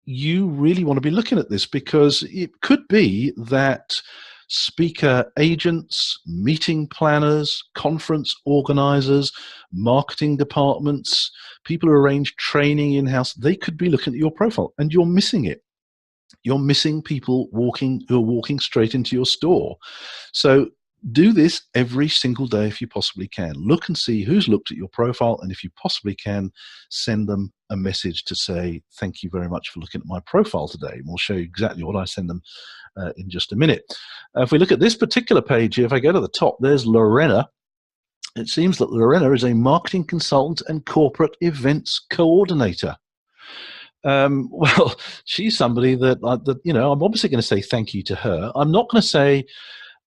you really want to be looking at this, because it could be that speaker agents, meeting planners, conference organizers, marketing departments, people who arrange training in-house, they could be looking at your profile, and you're missing it. You're missing people who are walking straight into your store. So do this every single day if you possibly can. Look and see who's looked at your profile, and if you possibly can, send them a message to say, thank you very much for looking at my profile today. And we'll show you exactly what I send them in just a minute. If we look at this particular page here, if I go to the top, there's Lorena. It seems that Lorena is a marketing consultant and corporate events coordinator. Well, she's somebody that I'm obviously going to say thank you to her. I'm not going to say,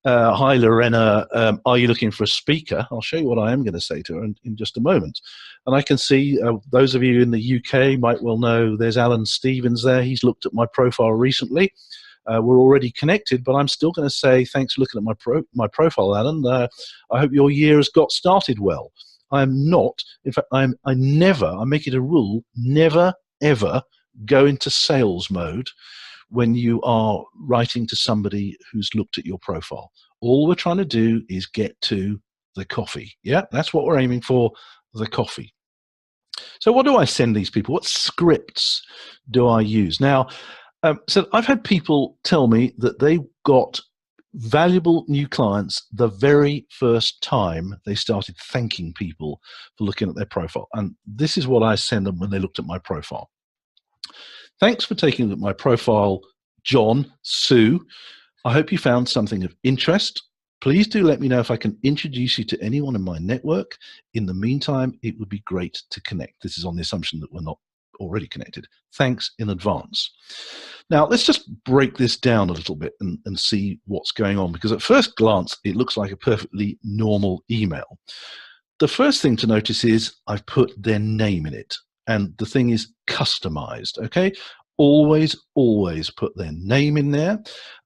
hi, Lorena, are you looking for a speaker? I'll show you what I am going to say to her in just a moment. And I can see those of you in the UK might well know there's Alan Stevens there. He's looked at my profile recently. We're already connected, but I'm still going to say thanks for looking at my profile, Alan. I hope your year has got started well. I'm not, in fact, I make it a rule, never, ever go into sales mode when you are writing to somebody who's looked at your profile. All we're trying to do is get to the coffee. Yeah, that's what we're aiming for, the coffee. So what do I send these people? What scripts do I use? Now, so I've had people tell me that they got valuable new clients the very first time they started thanking people for looking at their profile. And this is what I send them when they looked at my profile. Thanks for taking a look at my profile, John, Sue. I hope you found something of interest. Please do let me know if I can introduce you to anyone in my network. In the meantime, it would be great to connect. This is on the assumption that we're not already connected. Thanks in advance. Now, let's just break this down a little bit and see what's going on, because at first glance, it looks like a perfectly normal email. The first thing to notice is I've put their name in it, and the thing is customized, okay? always, always put their name in there.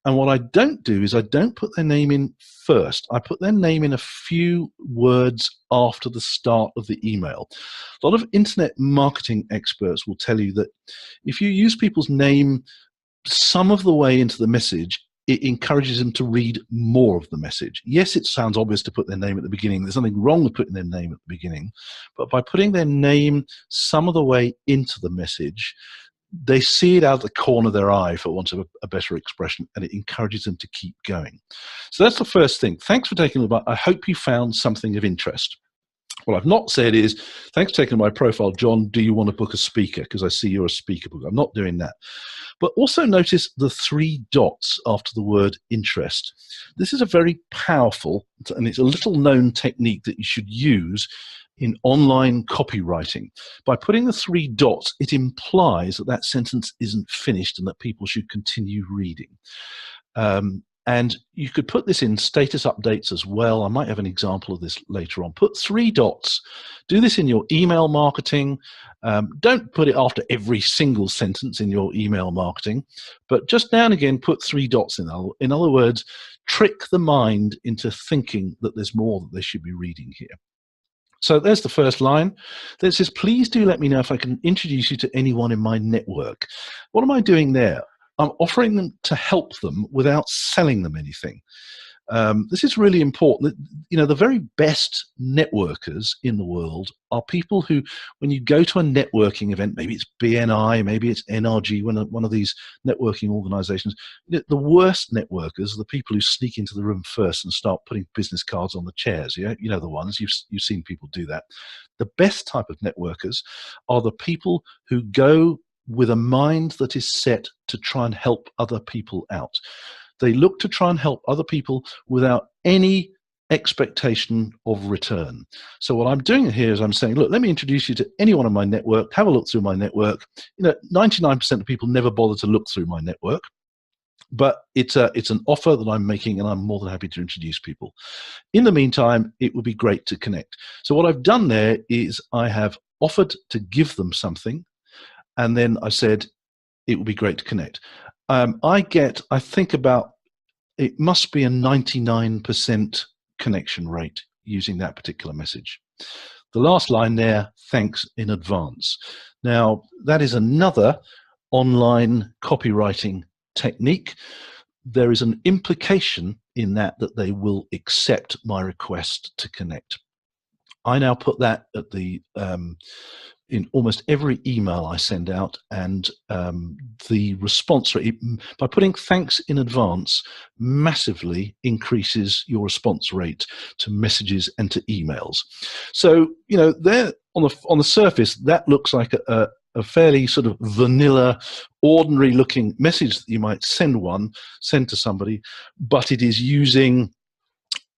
And what I don't do is I don't put their name in first. I put their name in a few words after the start of the email. A lot of internet marketing experts will tell you that if you use people's name some of the way into the message, it encourages them to read more of the message. Yes, it sounds obvious to put their name at the beginning. There's nothing wrong with putting their name at the beginning. But by putting their name some of the way into the message, they see it out of the corner of their eye, for want of a better expression, and it encourages them to keep going. So that's the first thing. Thanks for taking a look. I hope you found something of interest. What I've not said is, thanks for taking my profile, John, do you want to book a speaker? Because I see you're a speaker book. I'm not doing that. But also notice the 3 dots after the word interest. This is a very powerful, and it's a little known technique that you should use in online copywriting. By putting the 3 dots, it implies that that sentence isn't finished and that people should continue reading. And you could put this in status updates as well. I might have an example of this later on. Put 3 dots. Do this in your email marketing. Don't put it after every single sentence in your email marketing, but just now and again, put 3 dots in. In other words, trick the mind into thinking that there's more that they should be reading here. So there's the first line that says, please do let me know if I can introduce you to anyone in my network. What am I doing there? I'm offering them to help them without selling them anything. This is really important. You know, the very best networkers in the world are people who, when you go to a networking event, maybe it's BNI, maybe it's NRG, one of these networking organizations, the worst networkers are the people who sneak into the room first and start putting business cards on the chairs. You know the ones, you've seen people do that. The best type of networkers are the people who go with a mind that is set to try and help other people out. They look to try and help other people without any expectation of return. So what I'm doing here is I'm saying, look, let me introduce you to anyone in my network. Have a look through my network. You know, 99% of people never bother to look through my network, but it's an offer that I'm making, and I'm more than happy to introduce people. In the meantime, it would be great to connect. So what I've done there is I have offered to give them something, and then I said, it would be great to connect. I think about, it must be a 99% connection rate using that particular message. The last line there, thanks in advance. Now, that is another online copywriting technique. There is an implication in that they will accept my request to connect. I now put that at the in almost every email I send out, and the response rate, by putting thanks in advance, massively increases your response rate to messages and to emails. So, you know, there on the surface, that looks like a fairly sort of vanilla, ordinary looking message that you might send to somebody, but it is using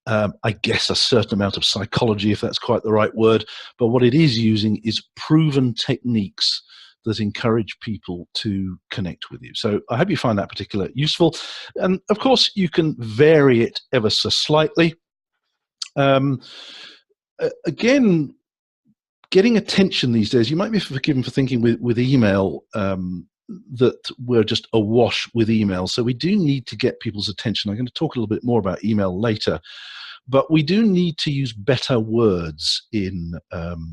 I guess a certain amount of psychology, if that's quite the right word, but what it is using is proven techniques that encourage people to connect with you. So I hope you find that particular useful. And of course, you can vary it ever so slightly. Again, getting attention these days, you might be forgiven for thinking with email that we're just awash with email. So we do need to get people's attention. I'm going to talk a little bit more about email later, but we do need to use better words in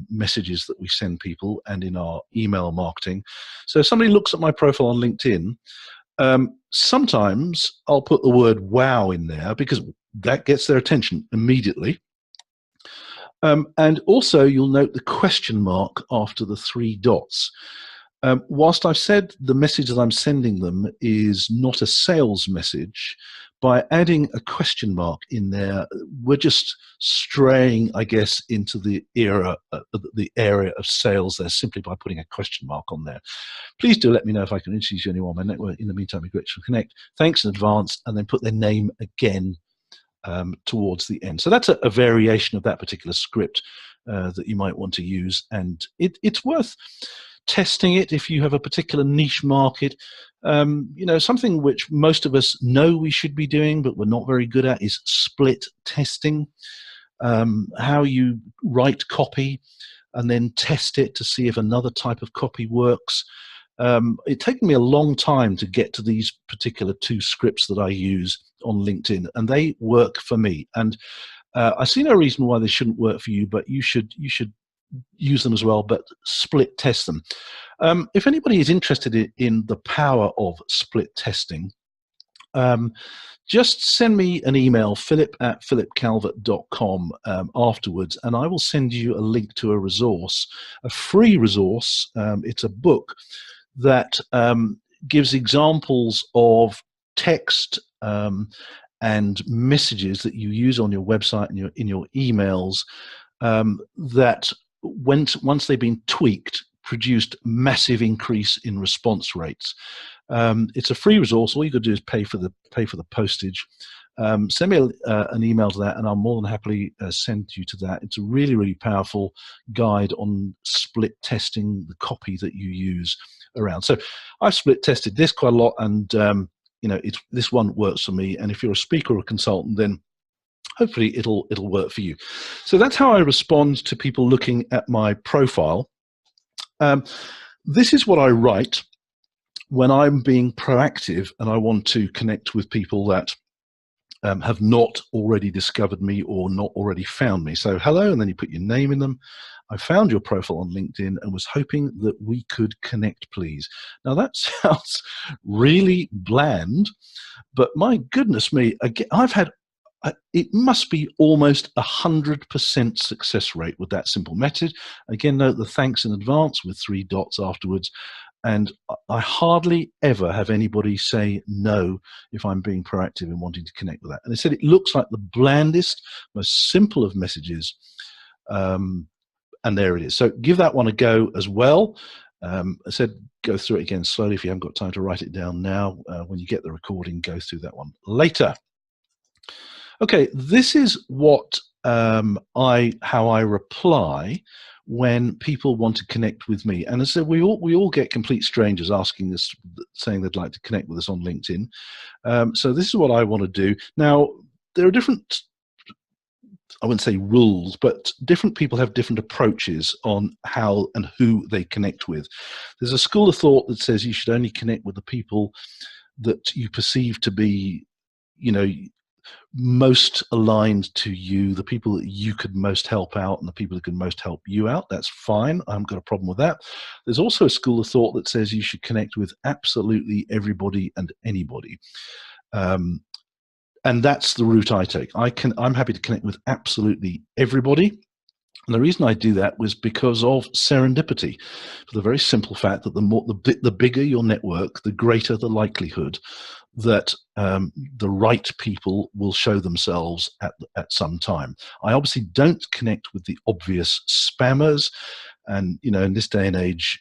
messages that we send people and in our email marketing. So if somebody looks at my profile on LinkedIn, sometimes I'll put the word wow in there because that gets their attention immediately. And also you'll note the question mark after the 3 dots. Whilst I've said the message that I'm sending them is not a sales message, by adding a question mark in there, we're just straying, I guess, into the area of sales there, simply by putting a question mark on there. Please do let me know if I can introduce you to anyone on my network. In the meantime, it'd be great to connect. Thanks in advance, and then put their name again towards the end. So that's a variation of that particular script that you might want to use, and it's worth testing it if you have a particular niche market. You know, something which most of us know we should be doing, but we're not very good at, is split testing. How you write copy and then test it to see if another type of copy works. It's taken me a long time to get to these particular 2 scripts that I use on LinkedIn, and they work for me. And I see no reason why they shouldn't work for you, but you should use them as well, but split test them. If anybody is interested in the power of split testing, just send me an email, philip@philipcalvert.com, afterwards, and I will send you a link to a resource, a free resource. It's a book that gives examples of text and messages that you use on your website and in your emails that once they've been tweaked, produced massive increase in response rates. It's a free resource. All you got to do is pay for the postage. Send me an email to that, and I'll more than happily send you to that. It's a really, really powerful guide on split testing the copy that you use around. So I've split tested this quite a lot, and this one works for me. And if you're a speaker or a consultant, then hopefully it'll work for you. So that's how I respond to people looking at my profile. This is what I write when I'm being proactive and I want to connect with people that have not already discovered me or not already found me. So hello, and then you put your name in them. I found your profile on LinkedIn and was hoping that we could connect, please. Now that sounds really bland, but my goodness me, again, it must be almost 100% success rate with that simple message. Again, note the thanks in advance with 3 dots afterwards. And I hardly ever have anybody say no if I'm being proactive and wanting to connect with that. And they said it looks like the blandest, most simple of messages. And there it is. So give that one a go as well. I said go through it again slowly if you haven't got time to write it down now. When you get the recording, go through that one later. Okay, this is what how I reply when people want to connect with me. And as I said, we all get complete strangers asking us, saying they'd like to connect with us on LinkedIn. So this is what I want to do. Now, there are different, I wouldn't say rules, but different people have different approaches on how and who they connect with. There's a school of thought that says you should only connect with the people that you perceive to be, most aligned to you, the people that you could most help out and the people that can most help you out. That's fine. I haven't got a problem with that. There's also a school of thought that says you should connect with absolutely everybody and anybody. And that's the route I take. I'm happy to connect with absolutely everybody. And the reason I do that was because of serendipity, for the very simple fact that the bigger your network, the greater the likelihood that the right people will show themselves at some time. I obviously don't connect with the obvious spammers, and in this day and age,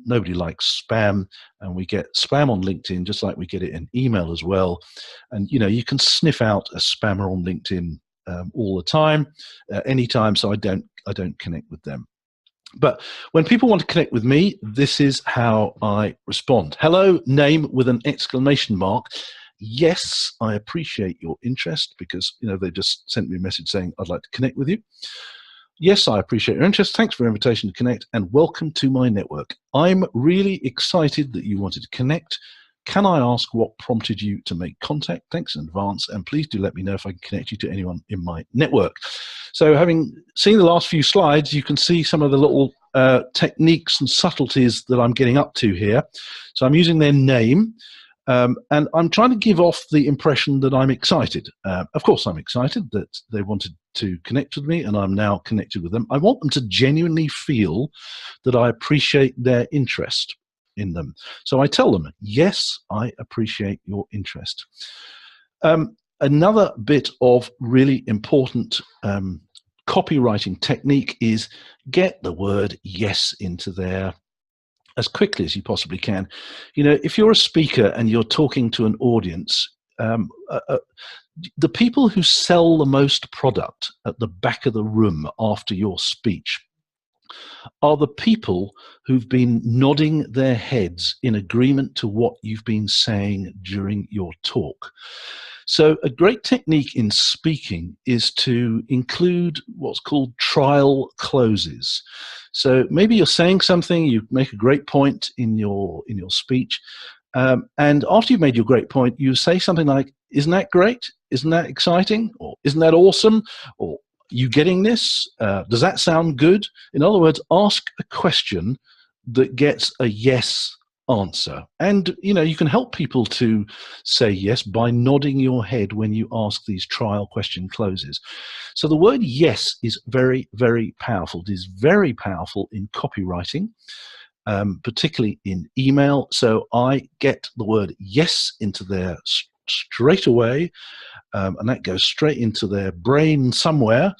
nobody likes spam, and we get spam on LinkedIn just like we get it in email as well. And you can sniff out a spammer on LinkedIn all the time, anytime. So I don't connect with them. But when people want to connect with me, this is how I respond. Hello, name with an exclamation mark. Yes, I appreciate your interest, because they just sent me a message saying I'd like to connect with you. Yes, I appreciate your interest. Thanks for your invitation to connect, and welcome to my network. I'm really excited that you wanted to connect. Can I ask what prompted you to make contact? Thanks in advance, and please do let me know if I can connect you to anyone in my network. So having seen the last few slides, you can see some of the little techniques and subtleties that I'm getting up to here. So I'm using their name, and I'm trying to give off the impression that I'm excited. Of course, I'm excited that they wanted to connect with me, and I'm now connected with them. I want them to genuinely feel that I appreciate their interest in them. So I tell them, yes, I appreciate your interest. Another bit of really important copywriting technique is get the word yes into there as quickly as you possibly can. If you're a speaker and you're talking to an audience, the people who sell the most product at the back of the room after your speech are the people who've been nodding their heads in agreement to what you've been saying during your talk. So a great technique in speaking is to include what's called trial closes. So maybe you're saying something, you make a great point in your speech, and after you've made your great point, you say something like, "Isn't that great? Isn't that exciting? Or isn't that awesome? Or you getting this? Does that sound good?" In other words, ask a question that gets a yes answer. And you can help people to say yes by nodding your head when you ask these trial question closes. So the word yes is very, very powerful. It is very powerful in copywriting, particularly in email. So I get the word yes into there straight away, and that goes straight into their brain somewhere.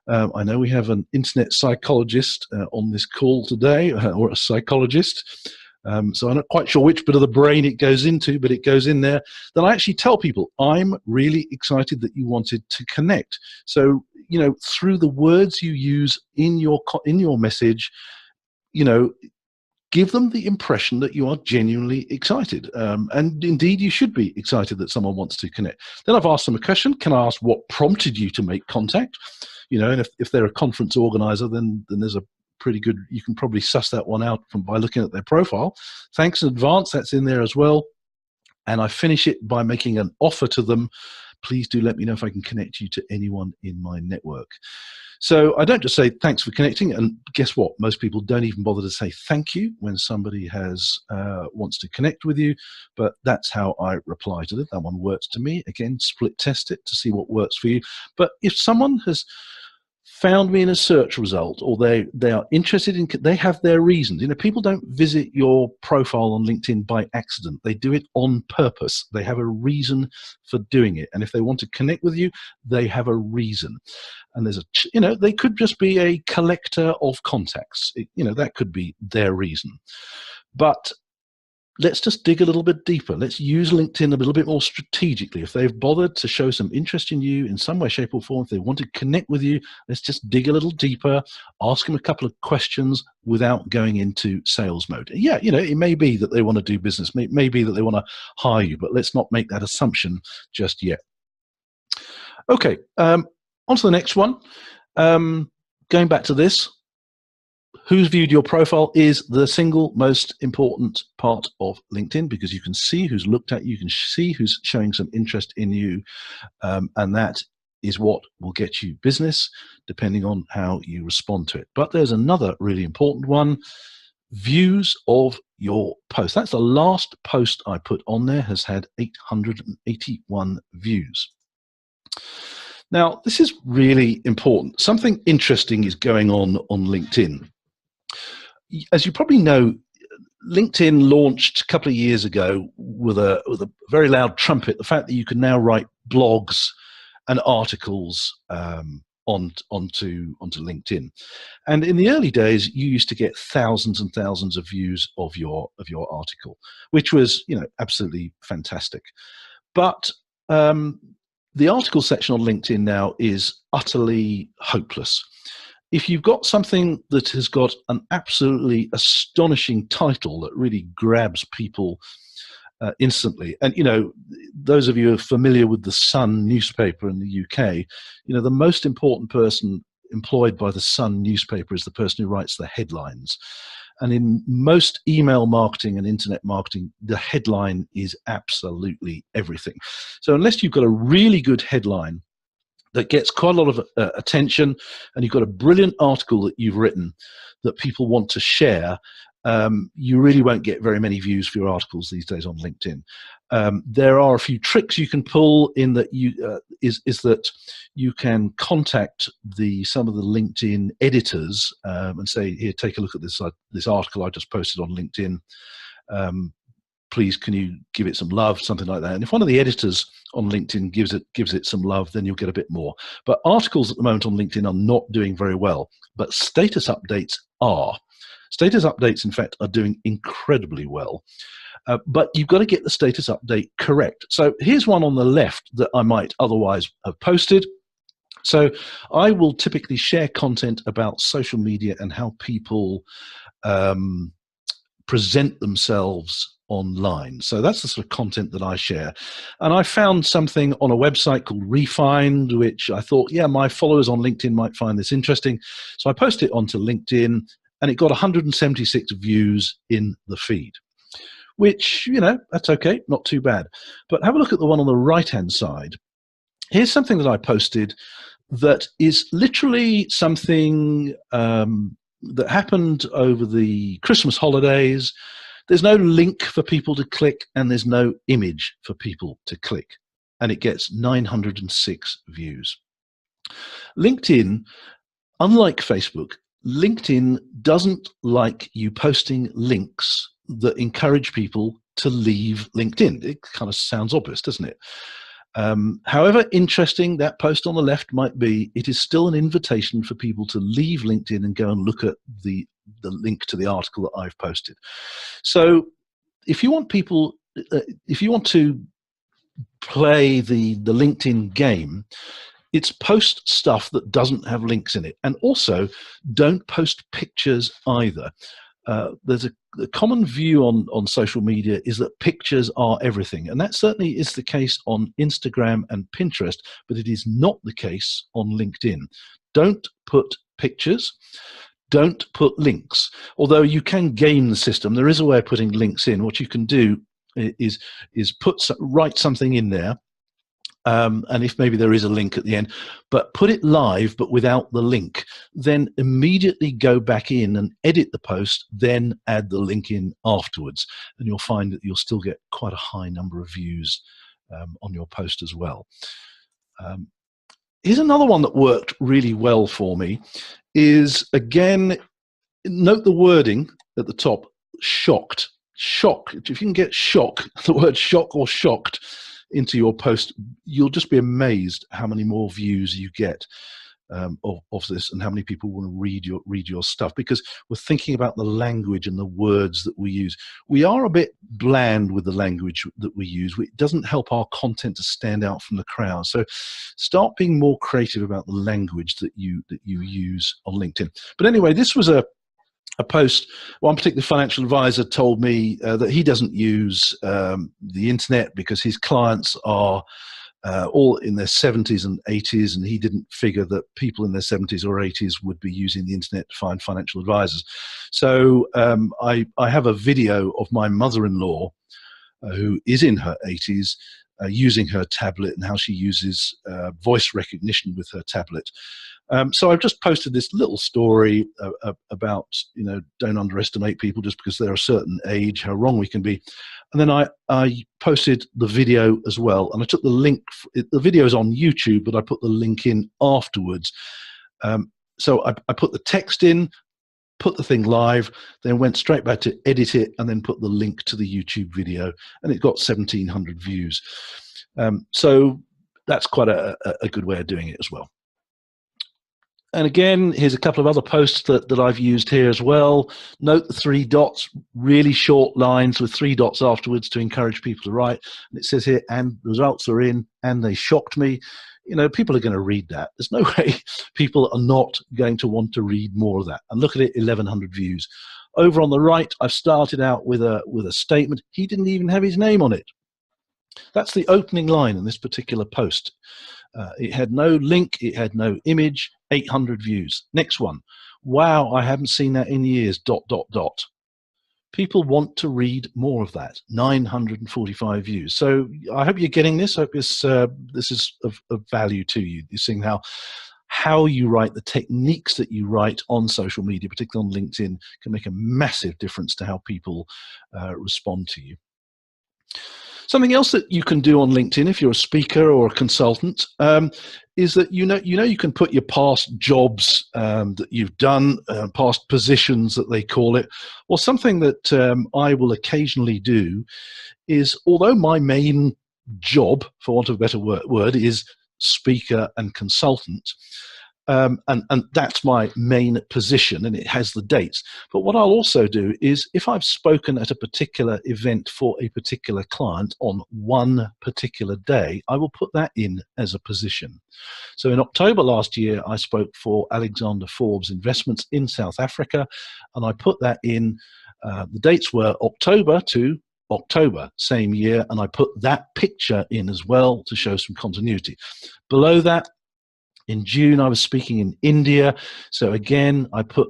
I know we have an internet psychologist on this call today, or a psychologist. So I'm not quite sure which bit of the brain it goes into, but it goes in there. Then I actually tell people, I'm really excited that you wanted to connect. So, through the words you use in your message, give them the impression that you are genuinely excited. And indeed, you should be excited that someone wants to connect. Then I've asked them a question. Can I ask what prompted you to make contact? And if they're a conference organizer, then there's a pretty good, you can probably suss that one out by looking at their profile. Thanks in advance, that's in there as well. And I finish it by making an offer to them. Please do let me know if I can connect you to anyone in my network. So I don't just say thanks for connecting, and guess what? Most people don't even bother to say thank you when somebody wants to connect with you, but that's how I reply to it. That one works to me. Again, split test it to see what works for you. But if someone has found me in a search result, or they are interested in, they have their reasons. People don't visit your profile on LinkedIn by accident. They do it on purpose. They have a reason for doing it. And if they want to connect with you, they have a reason. And there's they could just be a collector of contacts. That could be their reason. But let's just dig a little bit deeper. Let's use LinkedIn a little bit more strategically. If they've bothered to show some interest in you in some way, shape, or form, if they want to connect with you, let's just dig a little deeper, ask them a couple of questions without going into sales mode. Yeah, it may be that they want to do business, it may be that they want to hire you, but let's not make that assumption just yet. Okay, on to the next one. Going back to this, who's viewed your profile is the single most important part of LinkedIn, because you can see who's looked at you, you can see who's showing some interest in you, and that is what will get you business, depending on how you respond to it. But there's another really important one: views of your post. That's the last post I put on there, has had 881 views. Now, this is really important. Something interesting is going on LinkedIn. As you probably know, LinkedIn launched a couple of years ago with a very loud trumpet, the fact that you can now write blogs and articles onto LinkedIn. And in the early days, you used to get thousands and thousands of views of your article, which was absolutely fantastic. But the article section on LinkedIn now is utterly hopeless. If you've got something that has got an absolutely astonishing title that really grabs people instantly, and those of you who are familiar with the Sun newspaper in the UK, the most important person employed by the Sun newspaper is the person who writes the headlines. And in most email marketing and internet marketing, the headline is absolutely everything. So unless you've got a really good headline that gets quite a lot of attention, and you've got a brilliant article that you've written that people want to share, you really won't get very many views for your articles these days on LinkedIn. There are a few tricks you can pull in that is that you can contact some of the LinkedIn editors and say, here, take a look at this article I just posted on LinkedIn. Please, can you give it some love, something like that. And if one of the editors on LinkedIn gives it some love, then you'll get a bit more. But articles at the moment on LinkedIn are not doing very well, but status updates are. Status updates, in fact, are doing incredibly well. But you've got to get the status update correct. So here's one on the left that I might otherwise have posted. So I will typically share content about social media and how people present themselves online. So that's the sort of content that I share. And I found something on a website called Refined, which I thought, yeah, my followers on LinkedIn might find this interesting. So I posted it onto LinkedIn, and it got 176 views in the feed, which, you know, that's okay, not too bad. But have a look at the one on the right-hand side. Here's something that I posted that is literally something that happened over the Christmas holidays. There's no link for people to click, and there's no image for people to click. And it gets 906 views. LinkedIn, unlike Facebook, LinkedIn doesn't like you posting links that encourage people to leave LinkedIn. It kind of sounds obvious, doesn't it? However interesting that post on the left might be, it is still an invitation for people to leave LinkedIn and go and look at the link to the article that I've posted. So if you want people, if you want to play the LinkedIn game, it's post stuff that doesn't have links in it. And also, don't post pictures either. There's a common view on social media is that pictures are everything. And that certainly is the case on Instagram and Pinterest, but it is not the case on LinkedIn. Don't put pictures. Don't put links. Although you can game the system, there is a way of putting links in. What you can do is write something in there. And if maybe there is a link at the end, but put it live but without the link, then immediately go back in and edit the post, then add the link in afterwards, and you'll find that you'll still get quite a high number of views on your post as well. Here's another one that worked really well for me, is, again, note the wording at the top, shocked. Shock. If you can get shock, the word shock or shocked, into your post, you'll just be amazed how many more views you get of this, and how many people want to read your stuff, because we're thinking about the language and the words that we use. We are a bit bland with the language that we use. It doesn't help our content to stand out from the crowd. So start being more creative about the language that you use on LinkedIn. But anyway, this was a post. One particular financial advisor told me that he doesn't use the internet because his clients are all in their 70s and 80s, and he didn't figure that people in their 70s or 80s would be using the internet to find financial advisors. So I have a video of my mother-in-law who is in her 80s using her tablet, and how she uses voice recognition with her tablet. So I've just posted this little story about, you know, don't underestimate people just because they're a certain age, how wrong we can be. And then I posted the video as well, and I took the link. The video is on YouTube, but I put the link in afterwards. So I put the text in, put the thing live, then went straight back to edit it, and then put the link to the YouTube video, and it got 1,700 views. So that's quite a good way of doing it as well. And again, here's a couple of other posts that I've used here as well. Note the 3 dots, really short lines with 3 dots afterwards to encourage people to write. And it says here, and the results are in, and they shocked me. You know, people are going to read that. There's no way people are not going to want to read more of that. And look at it, 1,100 views. Over on the right, I've started out with a statement. He didn't even have his name on it. That's the opening line in this particular post. It had no link, it had no image, 800 views. Next one. Wow, I haven't seen that in years, ... People want to read more of that, 945 views. So I hope you're getting this. I hope this is of value to you. You're seeing how you write, the techniques that you write on social media, particularly on LinkedIn, can make a massive difference to how people respond to you. Something else that you can do on LinkedIn, if you're a speaker or a consultant, is that you can put your past jobs that you've done, past positions that they call it. Well, something that I will occasionally do is, although my main job, for want of a better word, is speaker and consultant, and that's my main position, and it has the dates. But what I'll also do is, if I've spoken at a particular event for a particular client on one particular day, I will put that in as a position. So in October last year, I spoke for Alexander Forbes Investments in South Africa, and I put that in. The dates were October to October, same year, and I put that picture in as well to show some continuity. Below that, in June, I was speaking in India. So again, I put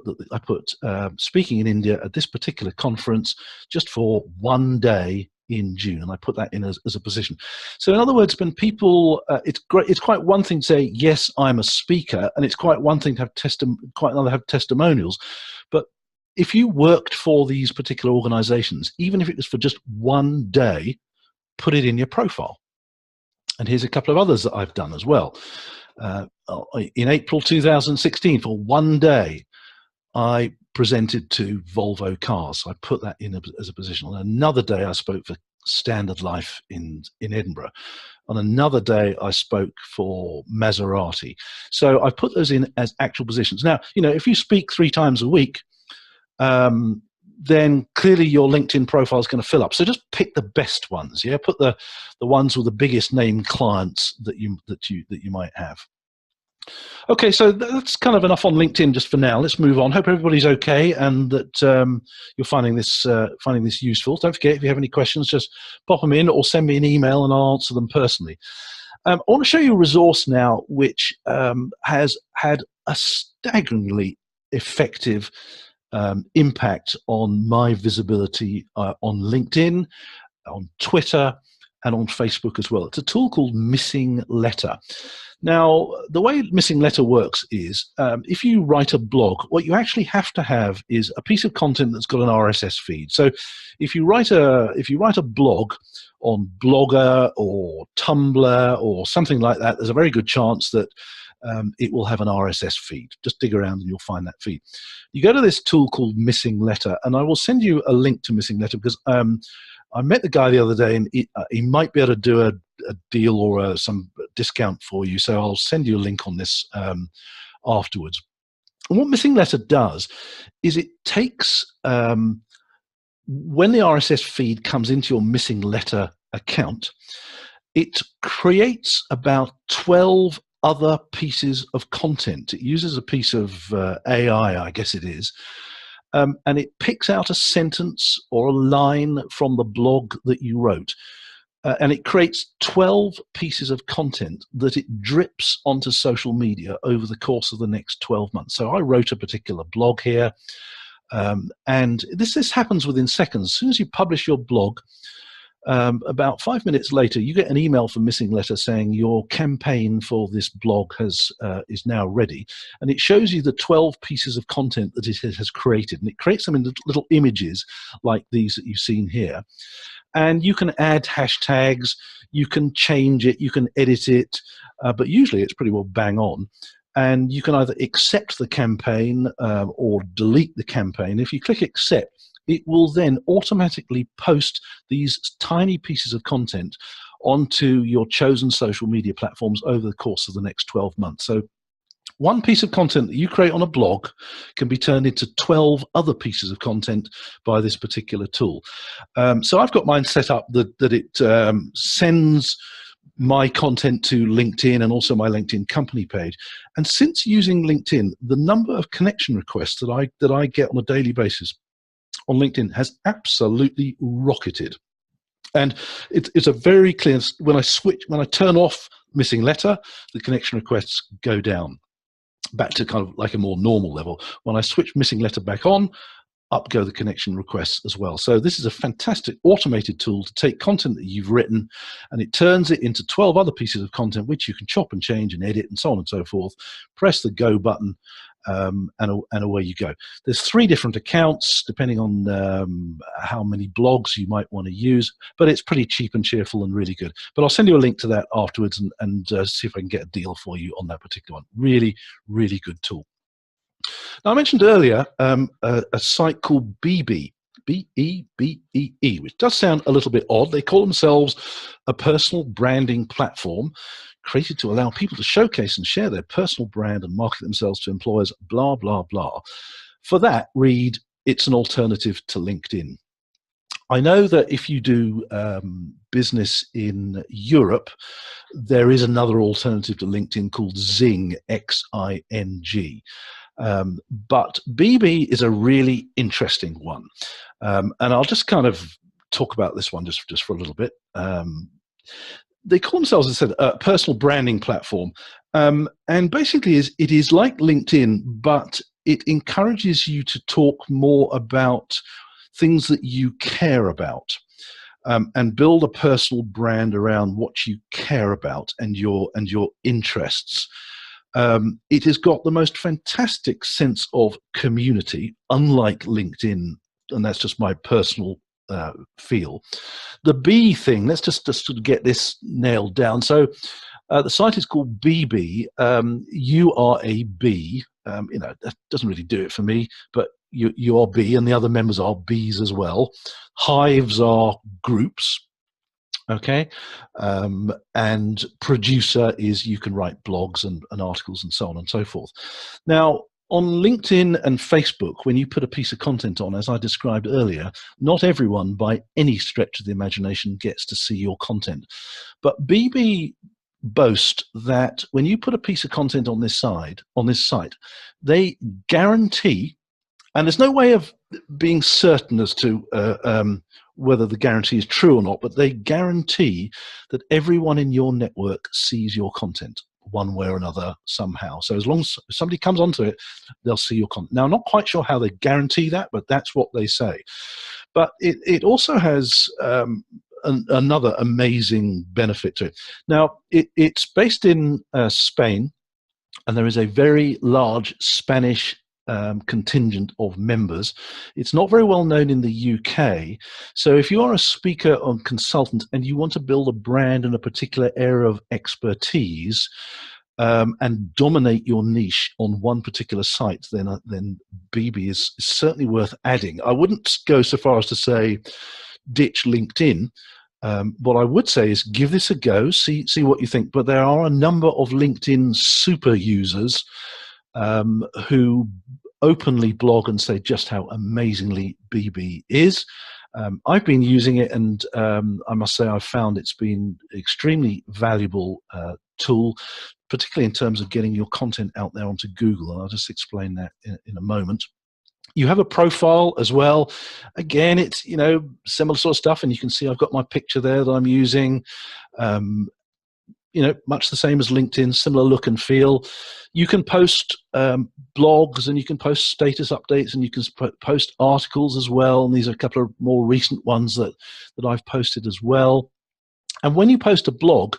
speaking in India at this particular conference just for one day in June, and I put that in as a position. So in other words, when people, it's great. It's quite one thing to say, yes, I'm a speaker, and it's quite one thing to have quite another to have testimonials. But if you worked for these particular organizations, even if it was for just one day, put it in your profile. And here's a couple of others that I've done as well. In April 2016, for one day, I presented to Volvo Cars. I put that in as a position. On another day, I spoke for Standard Life in Edinburgh. On another day, I spoke for Maserati. So I put those in as actual positions. Now, if you speak 3 times a week, then clearly your LinkedIn profile is going to fill up. So just pick the best ones. Yeah, put the ones with the biggest name clients that you might have. Okay, so that's kind of enough on LinkedIn just for now. Let's move on. Hope everybody's okay and that you're finding this useful. Don't forget, if you have any questions, just pop them in or send me an email and I'll answer them personally. I want to show you a resource now which has had a staggeringly effective impact on my visibility on LinkedIn, on Twitter, and on Facebook as well. It's a tool called Missing Letter. Now, the way Missing Letter works is if you write a blog, what you actually have to have is a piece of content that's got an RSS feed. So if you write a blog on Blogger or Tumblr or something like that, there's a very good chance that it will have an RSS feed. Just dig around and you'll find that feed. You go to this tool called Missing Letter, and I will send you a link to Missing Letter because I met the guy the other day, and he might be able to do a deal or some discount for you. So I'll send you a link on this afterwards. And what Missing Letter does is it takes, when the RSS feed comes into your Missing Letter account, it creates about 12 other pieces of content. It uses a piece of AI, I guess it is, and it picks out a sentence or a line from the blog that you wrote. And it creates 12 pieces of content that it drips onto social media over the course of the next 12 months. So I wrote a particular blog here, and this happens within seconds. As soon as you publish your blog, about 5 minutes later, you get an email from Missing Letter saying your campaign for this blog is now ready, and it shows you the 12 pieces of content that it has created, and it creates them in little images like these that you've seen here. And you can add hashtags, you can change it, you can edit it, but usually it's pretty well bang on. And you can either accept the campaign or delete the campaign. If you click accept, it will then automatically post these tiny pieces of content onto your chosen social media platforms over the course of the next 12 months. So one piece of content that you create on a blog can be turned into 12 other pieces of content by this particular tool. So I've got mine set up that it sends my content to LinkedIn and also my LinkedIn company page. And since using LinkedIn, the number of connection requests that I get on a daily basis on LinkedIn has absolutely rocketed. And it's a very clear, when I turn off Missing Letter, the connection requests go down back to kind of like a more normal level. When I switch Missing Letter back on, up go the connection requests as well. So this is a fantastic automated tool to take content that you've written and it turns it into 12 other pieces of content which you can chop and change and edit and so on and so forth. Press the go button and away you go. There's 3 different accounts depending on how many blogs you might want to use, but it's pretty cheap and cheerful and really good. But I'll send you a link to that afterwards and see if I can get a deal for you on that particular one. Really, really good tool. Now, I mentioned earlier a site called Bebe, Bebee, which does sound a little bit odd. They call themselves a personal branding platform created to allow people to showcase and share their personal brand and market themselves to employers, blah, blah, blah. For that, read, it's an alternative to LinkedIn. I know that if you do business in Europe, there is another alternative to LinkedIn called Xing, Xing. But Bebe is a really interesting one. And I'll just kind of talk about this one just for a little bit. They call themselves, as I said, a personal branding platform. And basically it is like LinkedIn, but it encourages you to talk more about things that you care about, and build a personal brand around what you care about and your interests. It has got the most fantastic sense of community, unlike LinkedIn, and that's just my personal feel. The B thing, let's just sort of get this nailed down. So the site is called Bebe. You are a bee. That doesn't really do it for me, but you are B, and the other members are bees as well. Hives are groups. Okay. And producer is you can write blogs and articles and so on and so forth. Now, on LinkedIn and Facebook, when you put a piece of content on, as I described earlier, not everyone by any stretch of the imagination gets to see your content. But BB boast that when you put a piece of content on this site, they guarantee, and there's no way of being certain as to whether the guarantee is true or not, but they guarantee that everyone in your network sees your content one way or another somehow. So as long as somebody comes onto it, they'll see your content. Now, I'm not quite sure how they guarantee that, but that's what they say. But it also has another amazing benefit to it. Now, it's based in Spain, and there is a very large Spanish contingent of members. It's not very well known in the UK. So if you are a speaker or consultant and you want to build a brand in a particular area of expertise, and dominate your niche on one particular site, then BB is certainly worth adding. I wouldn't go so far as to say ditch LinkedIn. What I would say is give this a go, see what you think. But there are a number of LinkedIn super users who openly blog and say just how amazingly BB is. I've been using it, and I must say I've found it's been extremely valuable tool, particularly in terms of getting your content out there onto Google. And I'll just explain that in a moment. You have a profile as well. Again, it's similar sort of stuff, and you can see I've got my picture there that I'm using. Much the same as LinkedIn, similar look and feel. You can post blogs, and you can post status updates, and you can post articles as well. And these are a couple of more recent ones that I've posted as well. And when you post a blog,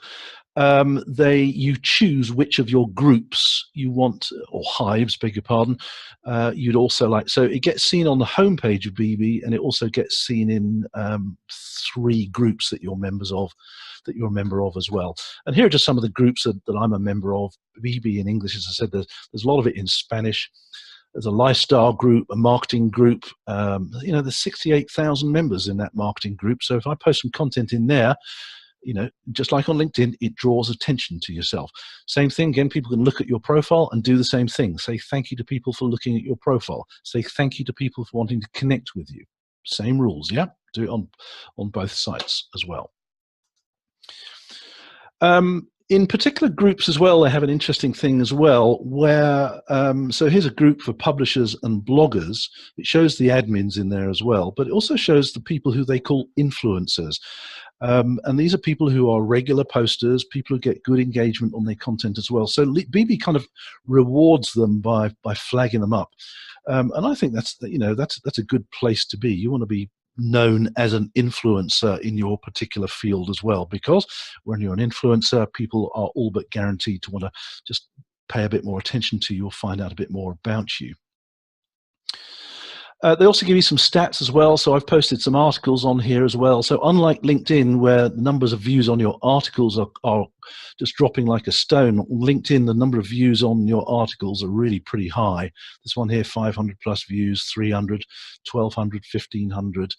you choose which of your groups you want, or hives, beg your pardon, you'd also like. So it gets seen on the homepage of BB, and it also gets seen in 3 groups that you're members of, that you're a member of as well. And here are just some of the groups that I'm a member of. BB in English, as I said, there's a lot of it in Spanish. There's a lifestyle group, a marketing group. There's 68,000 members in that marketing group. So if I post some content in there, just like on LinkedIn, it draws attention to yourself. Same thing, again, people can look at your profile and do the same thing. Say thank you to people for looking at your profile. Say thank you to people for wanting to connect with you. Same rules, yeah? Do it on both sites as well. In particular groups as well, they have an interesting thing as well, where, so here's a group for publishers and bloggers. It shows the admins in there as well, but it also shows the people who they call influencers. And these are people who are regular posters, people who get good engagement on their content as well. So BB kind of rewards them by flagging them up. And I think that's a good place to be. You want to be known as an influencer in your particular field as well, because when you're an influencer, people are all but guaranteed to want to just pay a bit more attention to you or find out a bit more about you. They also give you some stats as well. So I've posted some articles on here as well. So unlike LinkedIn, where the numbers of views on your articles are just dropping like a stone, on LinkedIn, the number of views on your articles are really pretty high. This one here, 500 plus views, 300, 1200, 1500,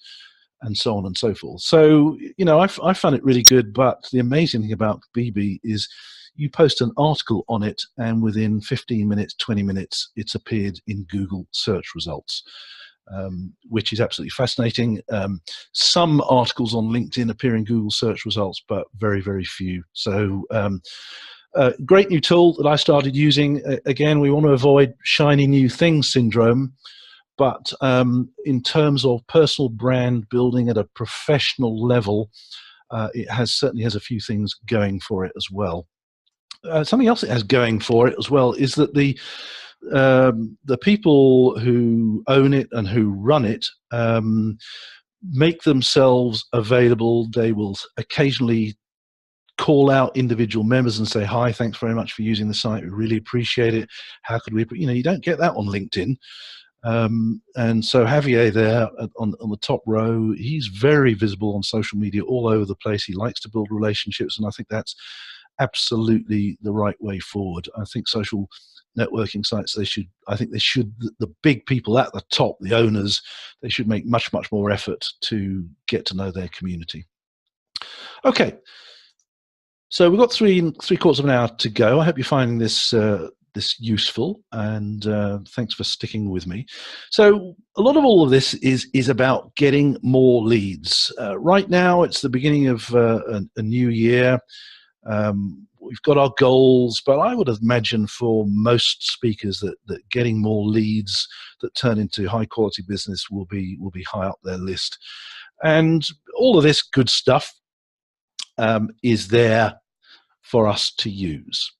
and so on and so forth. So, I found it really good. But the amazing thing about BB is you post an article on it, and within 15 minutes, 20 minutes, it's appeared in Google search results. Which is absolutely fascinating. Some articles on LinkedIn appear in Google search results, but very, very few. So great new tool that I started using. Again, we want to avoid shiny new thing syndrome. But in terms of personal brand building at a professional level, it certainly has a few things going for it as well. Something else it has going for it as well is that the people who own it and who run it make themselves available. They will occasionally call out individual members and say, hi, thanks very much for using the site. We really appreciate it. How could we, you don't get that on LinkedIn. And so Javier there on the top row, he's very visible on social media all over the place. He likes to build relationships, and I think that's absolutely the right way forward. I think social networking sites, the big people at the top, the owners, they should make much more effort to get to know their community. Okay, so we've got three quarters of an hour to go. I hope you're finding this useful, and thanks for sticking with me. So a lot of all of this is about getting more leads. Right now, it's the beginning of a new year. We've got our goals, but I would imagine for most speakers that getting more leads that turn into high quality business will be high up their list. And all of this good stuff is there for us to use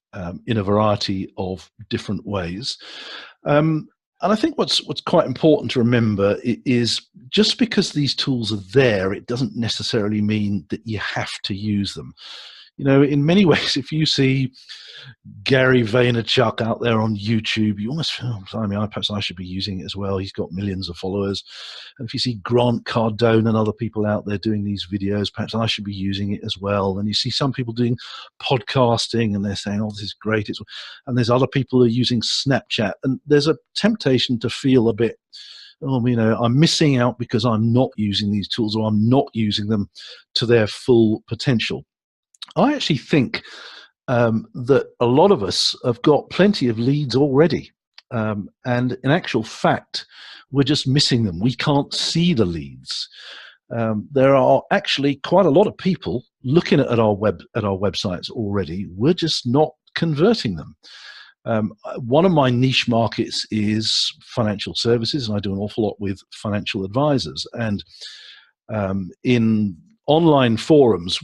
in a variety of different ways. And I think what's quite important to remember is just because these tools are there, it doesn't necessarily mean that you have to use them. In many ways, if you see Gary Vaynerchuk out there on YouTube, you almost feel, perhaps I should be using it as well. He's got millions of followers. And if you see Grant Cardone and other people out there doing these videos, perhaps I should be using it as well. And you see some people doing podcasting and they're saying, oh, this is great. And there's other people who are using Snapchat. And there's a temptation to feel a bit, I'm missing out because I'm not using these tools, or I'm not using them to their full potential. I actually think that a lot of us have got plenty of leads already. And in actual fact, we're just missing them. We can't see the leads. There are actually quite a lot of people looking at our websites already. We're just not converting them. One of my niche markets is financial services, and I do an awful lot with financial advisors. And in online forums,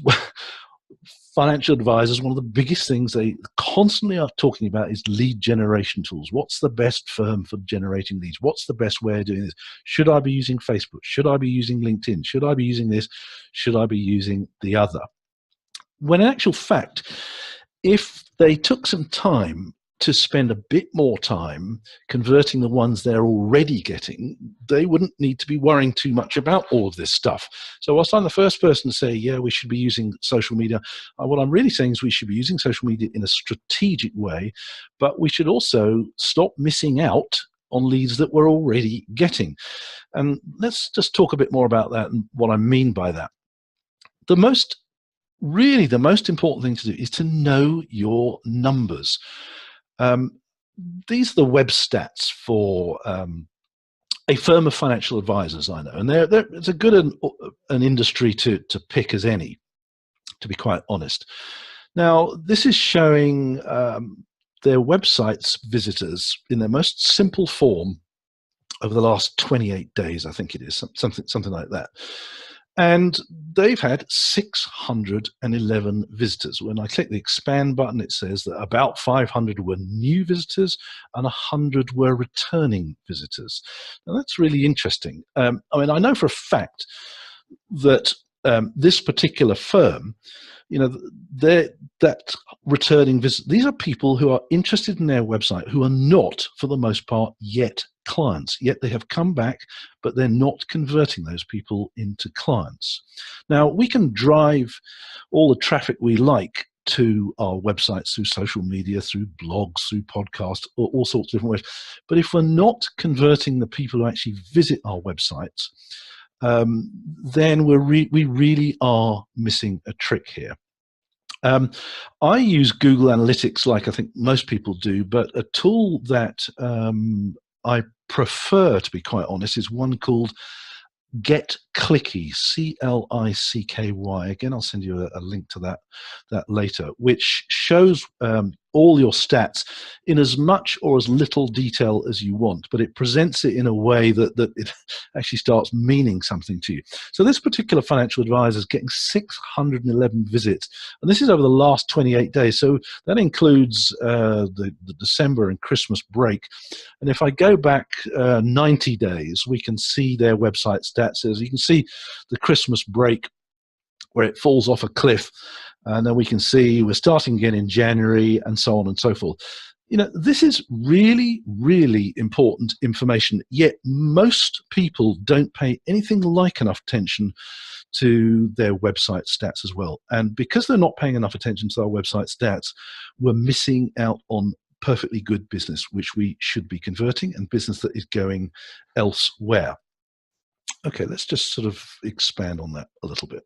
financial advisors, one of the biggest things they constantly are talking about is lead generation tools. What's the best firm for generating leads? What's the best way of doing this? Should I be using Facebook? Should I be using LinkedIn? Should I be using this? Should I be using the other? When in actual fact, if they took some time to spend a bit more time converting the ones they're already getting, they wouldn't need to be worrying too much about all of this stuff. So whilst I'm the first person to say, yeah, we should be using social media, what I'm really saying is we should be using social media in a strategic way, but we should also stop missing out on leads that we're already getting. And let's just talk a bit more about that and what I mean by that. The most important thing to do is to know your numbers. These are the web stats for a firm of financial advisors I know, and it's a good an industry to pick as any, to be quite honest. Now, this is showing their website's visitors in their most simple form over the last 28 days, I think it is, something like that. And they've had 611 visitors. When I click the expand button, it says that about 500 were new visitors and 100 were returning visitors. Now, that's really interesting. I know for a fact that this particular firm, that returning visit, these are people who are interested in their website who are not, for the most part, yet clients. Yet they have come back, but they're not converting those people into clients. Now, we can drive all the traffic we like to our websites through social media, through blogs, through podcasts, all sorts of different ways. But if we're not converting the people who actually visit our websites, then we really are missing a trick here. I use Google Analytics like I think most people do, but a tool that I prefer, to be quite honest, is one called Get Clicky, C-L-I-C-K-Y. Again, I'll send you a link to that later, which shows all your stats in as much or as little detail as you want, but it presents it in a way that it actually starts meaning something to you. So this particular financial advisor is getting 611 visits, and this is over the last 28 days. So that includes the December and Christmas break. And if I go back 90 days, we can see their website stats. As you can see, the Christmas break where it falls off a cliff, and then we can see we're starting again in January, and so on and so forth. You know, this is really, really important information, yet most people don't pay anything like enough attention to their website stats as well. And because they're not paying enough attention to our website stats, we're missing out on perfectly good business, which we should be converting, and business that is going elsewhere. Okay, let's just sort of expand on that a little bit.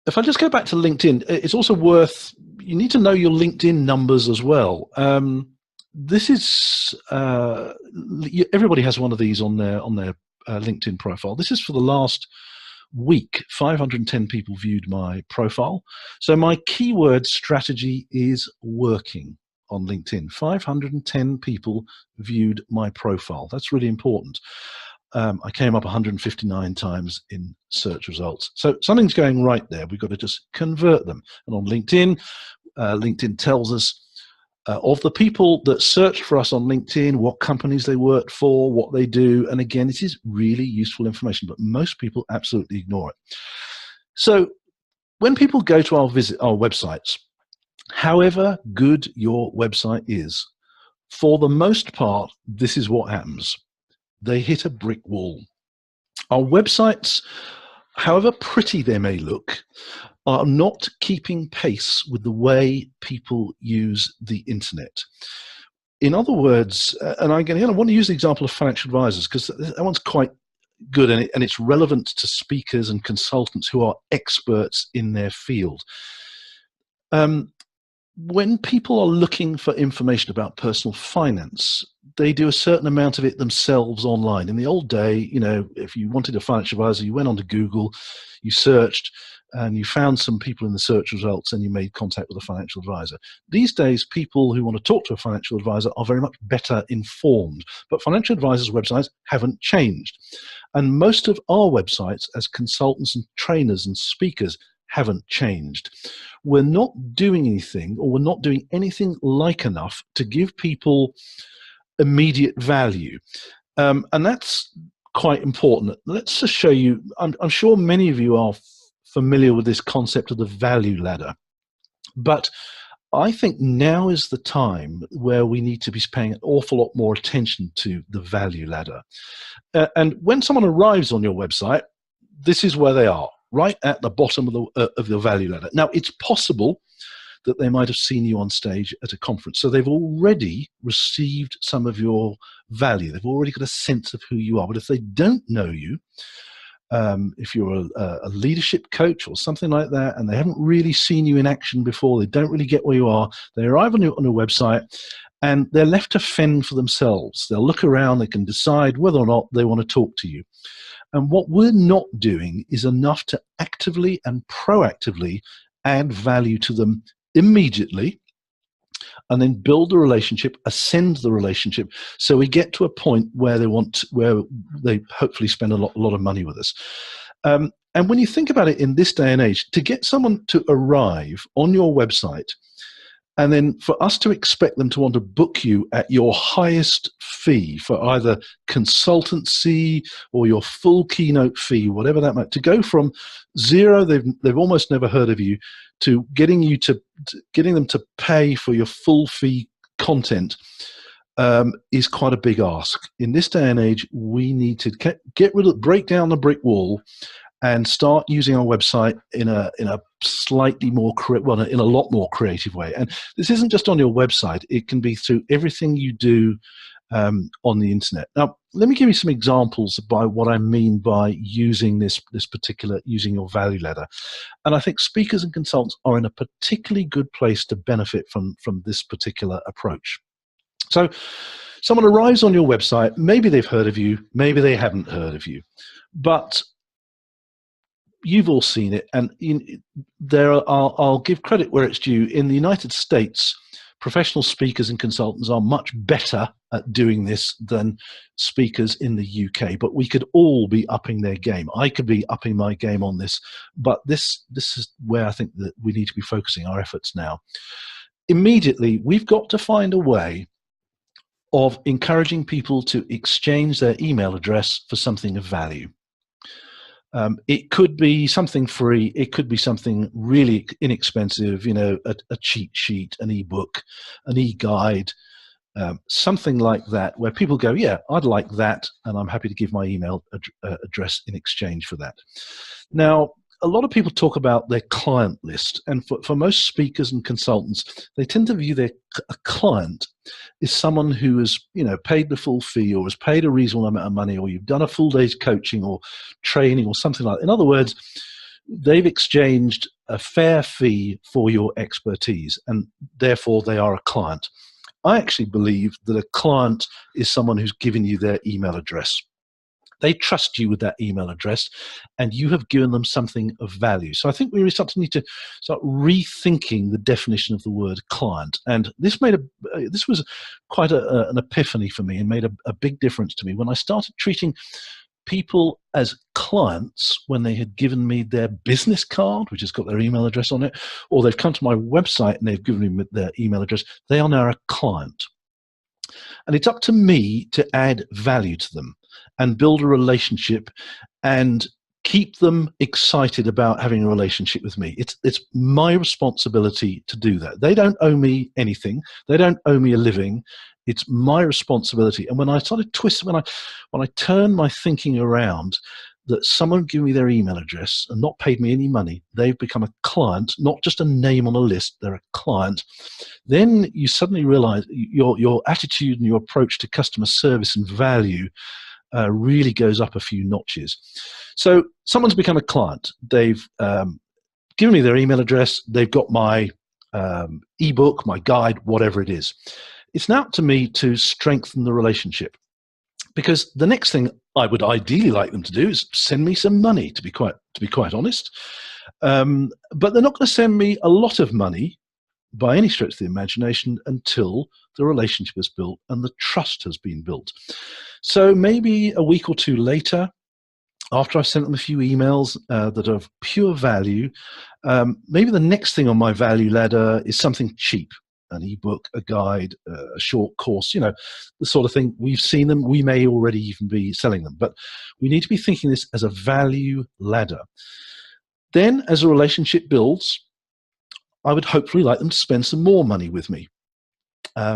If I just go back to LinkedIn, it's also worth, you need to know your LinkedIn numbers as well. This is, everybody has one of these on their LinkedIn profile. This is for the last week. 510 people viewed my profile. So my keyword strategy is working on LinkedIn. 510 people viewed my profile. That's really important. I came up 159 times in search results. So something's going right there. We've got to just convert them. And on LinkedIn, LinkedIn tells us of the people that search for us on LinkedIn, what companies they work for, what they do. And again, it is really useful information, but most people absolutely ignore it. So when people go to our websites, however good your website is, for the most part, this is what happens. They hit a brick wall. Our websites, however pretty they may look, are not keeping pace with the way people use the internet. In other words, and I want to use the example of financial advisors because that one's quite good, and it's relevant to speakers and consultants who are experts in their field. When people are looking for information about personal finance, they do a certain amount of it themselves online. In the old day, you know, if you wanted a financial advisor, you went onto Google, you searched, and you found some people in the search results, and you made contact with a financial advisor. These days, people who want to talk to a financial advisor are very much better informed, but financial advisors' websites haven't changed. And most of our websites as consultants and trainers and speakers haven't changed. We're not doing anything, or we're not doing anything like enough to give people immediate value. And that's quite important. Let's just show you, I'm sure many of you are familiar with this concept of the value ladder, but I think now is the time where we need to be paying an awful lot more attention to the value ladder. And when someone arrives on your website, this is where they are, right at the bottom of the value ladder. Now, it's possible that they might have seen you on stage at a conference, so they've already received some of your value. They've already got a sense of who you are. But if they don't know you, if you're a leadership coach or something like that, and they haven't really seen you in action before, they don't really get where you are, they arrive on your website, and they're left to fend for themselves. They'll look around, they can decide whether or not they want to talk to you. And what we're not doing is enough to actively and proactively add value to them immediately, and then build the relationship, ascend the relationship, so we get to a point where they hopefully spend a lot of money with us. And when you think about it in this day and age, to get someone to arrive on your website, and then for us to expect them to want to book you at your highest fee for either consultancy or your full keynote fee, whatever that might, to go from zero, they've almost never heard of you, to getting them to pay for your full fee content, is quite a big ask. In this day and age, we need to break down the brick wall and start using our website in a slightly more in a lot more creative way. And this isn't just on your website; it can be through everything you do on the internet. Now, let me give you some examples by what I mean by using using your value ladder. And I think speakers and consultants are in a particularly good place to benefit from this particular approach. So, someone arrives on your website. Maybe they've heard of you, maybe they haven't heard of you, but you've all seen it, and I'll give credit where it's due. In the United States, professional speakers and consultants are much better at doing this than speakers in the UK, but we could all be upping their game. I could be upping my game on this, but this is where I think that we need to be focusing our efforts now. Immediately, we've got to find a way of encouraging people to exchange their email address for something of value. It could be something free. It could be something really inexpensive, a cheat sheet, an ebook, an e-guide, something like that, where people go, yeah, I'd like that, and I'm happy to give my email address in exchange for that. Now, a lot of people talk about their client list, and for most speakers and consultants, they tend to view a client is someone who has, paid the full fee, or has paid a reasonable amount of money, or you've done a full day's coaching or training or something like that. In other words, they've exchanged a fair fee for your expertise, and therefore they are a client. I actually believe that a client is someone who's given you their email address. They trust you with that email address, and you have given them something of value. So I think we really need to start rethinking the definition of the word client. And this was quite an epiphany for me, and made a big difference to me when I started treating people as clients when they had given me their business card, which has got their email address on it, or they've come to my website and they've given me their email address. They are now a client. And it's up to me to add value to them and build a relationship and keep them excited about having a relationship with me. It's my responsibility to do that. They don't owe me anything. They don't owe me a living. It's my responsibility. And when I started twisting, when I turned my thinking around, that someone gave me their email address and not paid me any money, they've become a client, not just a name on a list, they're a client. Then you suddenly realize your attitude and your approach to customer service and value really goes up a few notches. So someone's become a client. They've given me their email address. They've got my ebook, my guide, whatever it is. It's now up to me to strengthen the relationship, because the next thing I would ideally like them to do is send me some money, to be quite honest. But they're not going to send me a lot of money by any stretch of the imagination until the relationship is built and the trust has been built. So maybe a week or two later, after I've sent them a few emails that are of pure value, maybe the next thing on my value ladder is something cheap. An ebook, a guide, a short course, the sort of thing. We've seen them. We may already even be selling them, but we need to be thinking this as a value ladder. Then as a relationship builds, I would hopefully like them to spend some more money with me.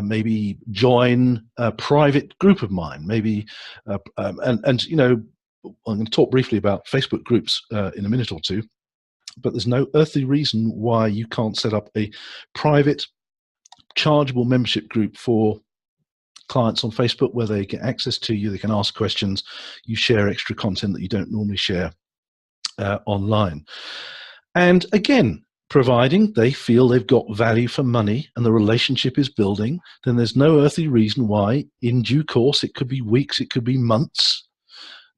Maybe join a private group of mine. Maybe, I'm going to talk briefly about Facebook groups in a minute or two, but there's no earthly reason why you can't set up a private chargeable membership group for clients on Facebook, where they get access to you, they can ask questions, you share extra content that you don't normally share online. And again, providing they feel they've got value for money and the relationship is building, then there's no earthly reason why in due course, it could be weeks, it could be months,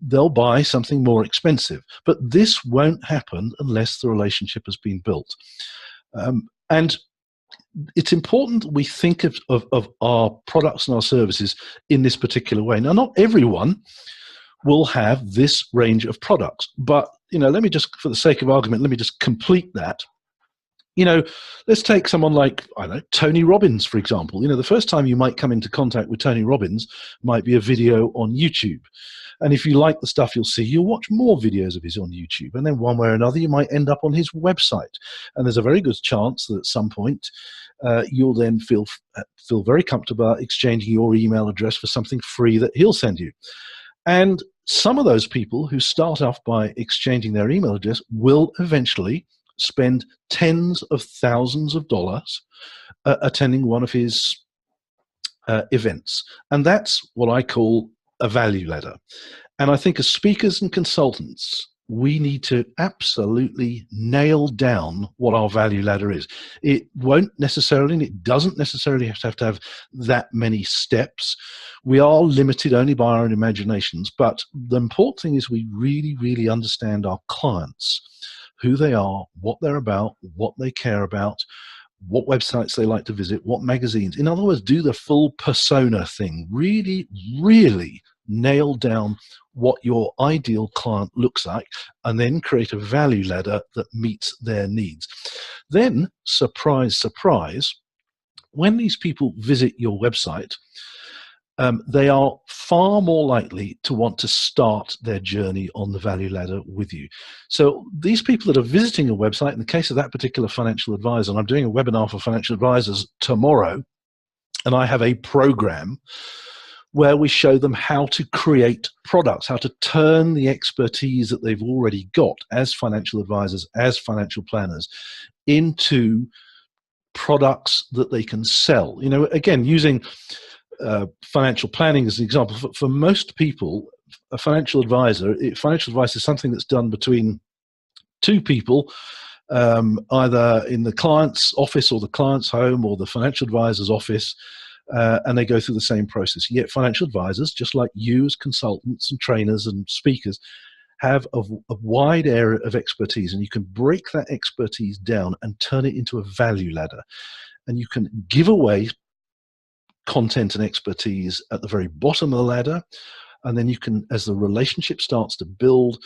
they'll buy something more expensive. But this won't happen unless the relationship has been built. And it's important that we think of our products and our services in this particular way. Now, not everyone will have this range of products, but let me just, for the sake of argument, let me just complete that. Let's take someone like, I don't know, Tony Robbins, for example. The first time you might come into contact with Tony Robbins might be a video on YouTube. And if you like the stuff you'll watch more videos of his on YouTube. And then one way or another, you might end up on his website. And there's a very good chance that at some point, you'll then feel very comfortable exchanging your email address for something free that he'll send you. And some of those people who start off by exchanging their email address will eventually spend tens of thousands of dollars attending one of his events. And that's what I call a value ladder. And I think as speakers and consultants, we need to absolutely nail down what our value ladder is. It won't necessarily, and it doesn't necessarily have to have that many steps. We are limited only by our own imaginations, but the important thing is we really, really understand our clients, who they are, what they're about, what they care about, what websites they like to visit, what magazines. In other words, do the full persona thing. Really, really nail down what your ideal client looks like, and then create a value ladder that meets their needs. Then, surprise, surprise, when these people visit your website, they are far more likely to want to start their journey on the value ladder with you. So these people that are visiting a website, in the case of that particular financial advisor, and I'm doing a webinar for financial advisors tomorrow, and I have a program where we show them how to create products, how to turn the expertise that they've already got as financial advisors, as financial planners, into products that they can sell. You know, again, using financial planning as an example, for most people, a financial financial advice is something that's done between two people, either in the client's office or the client's home or the financial advisor's office, and they go through the same process. Yet financial advisors, just like you as consultants and trainers and speakers, have a wide area of expertise, and you can break that expertise down and turn it into a value ladder. And you can give away content and expertise at the very bottom of the ladder, and then you can, as the relationship starts to build,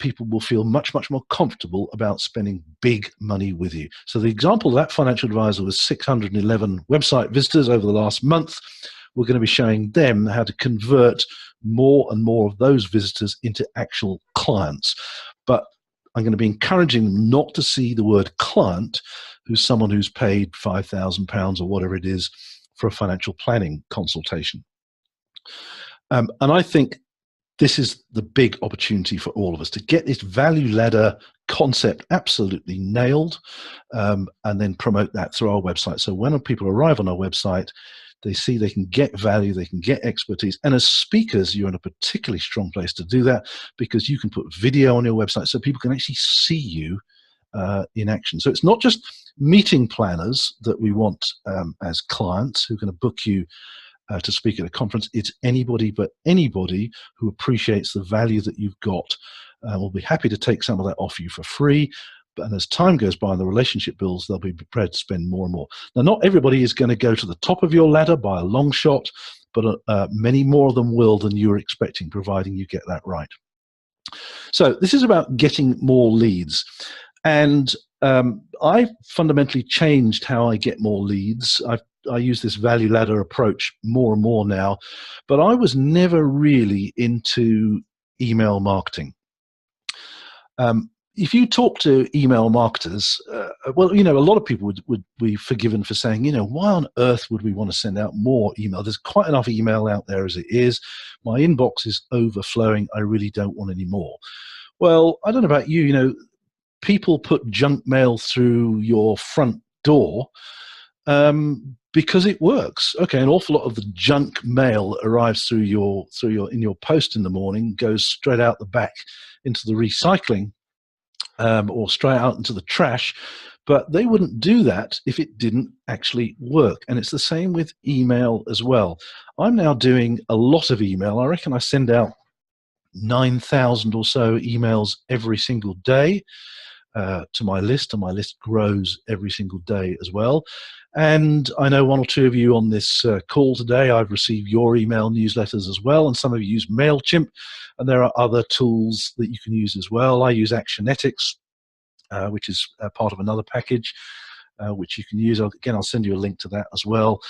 people will feel much, much more comfortable about spending big money with you. So the example of that financial advisor was 611 website visitors over the last month. We're going to be showing them how to convert more and more of those visitors into actual clients. But I'm going to be encouraging them not to see the word client, who's someone who's paid £5,000 or whatever it is for a financial planning consultation. And I think this is the big opportunity for all of us to get this value ladder concept absolutely nailed, and then promote that through our website. So when people arrive on our website, they see they can get value, they can get expertise. And as speakers, you're in a particularly strong place to do that, because you can put video on your website so people can actually see you in action. So it's not just meeting planners that we want as clients who are going to book you to speak at a conference. It's anybody but anybody who appreciates the value that you've got. We'll be happy to take some of that off you for free. And as time goes by and the relationship builds, they'll be prepared to spend more and more. Now, not everybody is going to go to the top of your ladder by a long shot, but many more of them will than you were expecting, providing you get that right. So this is about getting more leads. And I fundamentally changed how I get more leads. I use this value ladder approach more and more now, but I was never really into email marketing. If you talk to email marketers, well, you know, a lot of people would be forgiven for saying, you know, why on earth would we want to send out more email? There's quite enough email out there as it is. My inbox is overflowing. I really don't want any more. Well, I don't know about you, you know, people put junk mail through your front door because it works. Okay, an awful lot of the junk mail that arrives through in your post in the morning goes straight out the back into the recycling or straight out into the trash. But they wouldn't do that if it didn't actually work. And it's the same with email as well. I'm now doing a lot of email. I reckon I send out 9,000 or so emails every single day to my list, and my list grows every single day as well. And I know one or two of you on this call today, I've received your email newsletters as well, and some of you use MailChimp, and there are other tools that you can use as well. I use Actionetics, which is part of another package, which you can use. Again, I'll send you a link to that as well.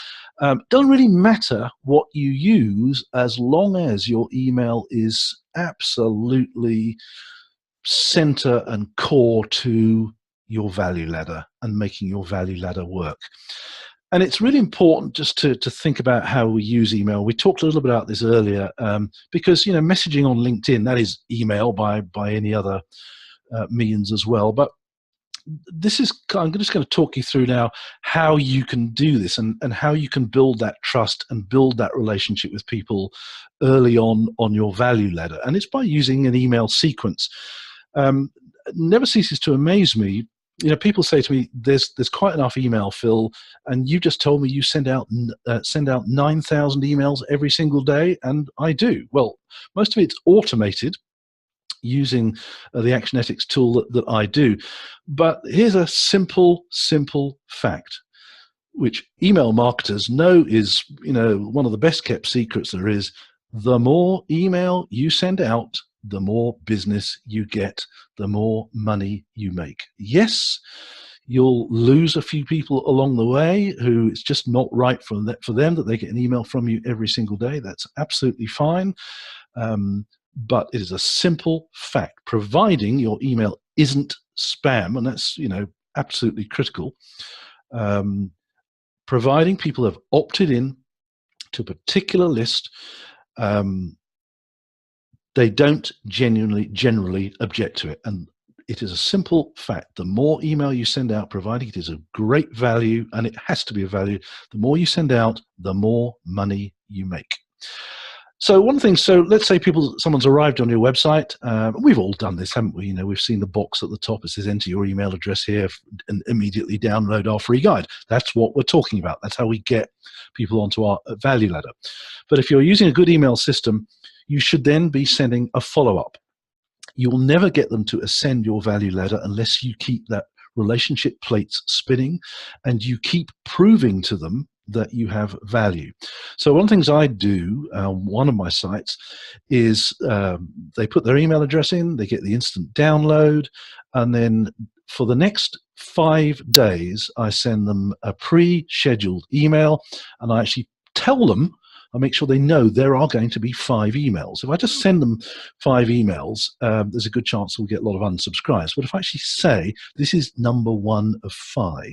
Doesn't really matter what you use as long as your email is absolutely center and core to your value ladder and making your value ladder work. And it's really important just to think about how we use email. We talked a little bit about this earlier, because, you know, messaging on LinkedIn, that is email by any other means as well. But I'm just going to talk you through now how you can do this and how you can build that trust and build that relationship with people early on your value ladder. And it's by using an email sequence. um, never ceases to amaze me. People say to me, "There's quite enough email, Phil, and you just told me you send out 9,000 emails every single day," and I do. Well, most of it's automated using the Actionetics tool that I do. But here's a simple fact, which email marketers know is, one of the best kept secrets there is. The more email you send out, the more business you get, the more money you make. Yes, you'll lose a few people along the way who it's just not right for them that they get an email from you every single day. That's absolutely fine. But it is a simple fact, providing your email isn't spam, and that's, absolutely critical. Providing people have opted in to a particular list, they don't generally object to it. And it is a simple fact. The more email you send out, providing it is of great value, and it has to be of value, the more you send out, the more money you make. So one thing, let's say someone's arrived on your website. We've all done this, haven't we? We've seen the box at the top. It says enter your email address here and immediately download our free guide. That's what we're talking about. That's how we get people onto our value ladder. But if you're using a good email system, you should then be sending a follow-up. You will never get them to ascend your value ladder unless you keep that relationship plates spinning and you keep proving to them that you have value. So one of the things I do on one of my sites is they put their email address in, they get the instant download, and then for the next 5 days, I send them a pre-scheduled email, and I actually tell them, I make sure they know there are going to be 5 emails. If I just send them 5 emails, there's a good chance we'll get a lot of unsubscribes. But if I actually say, this is number 1 of 5,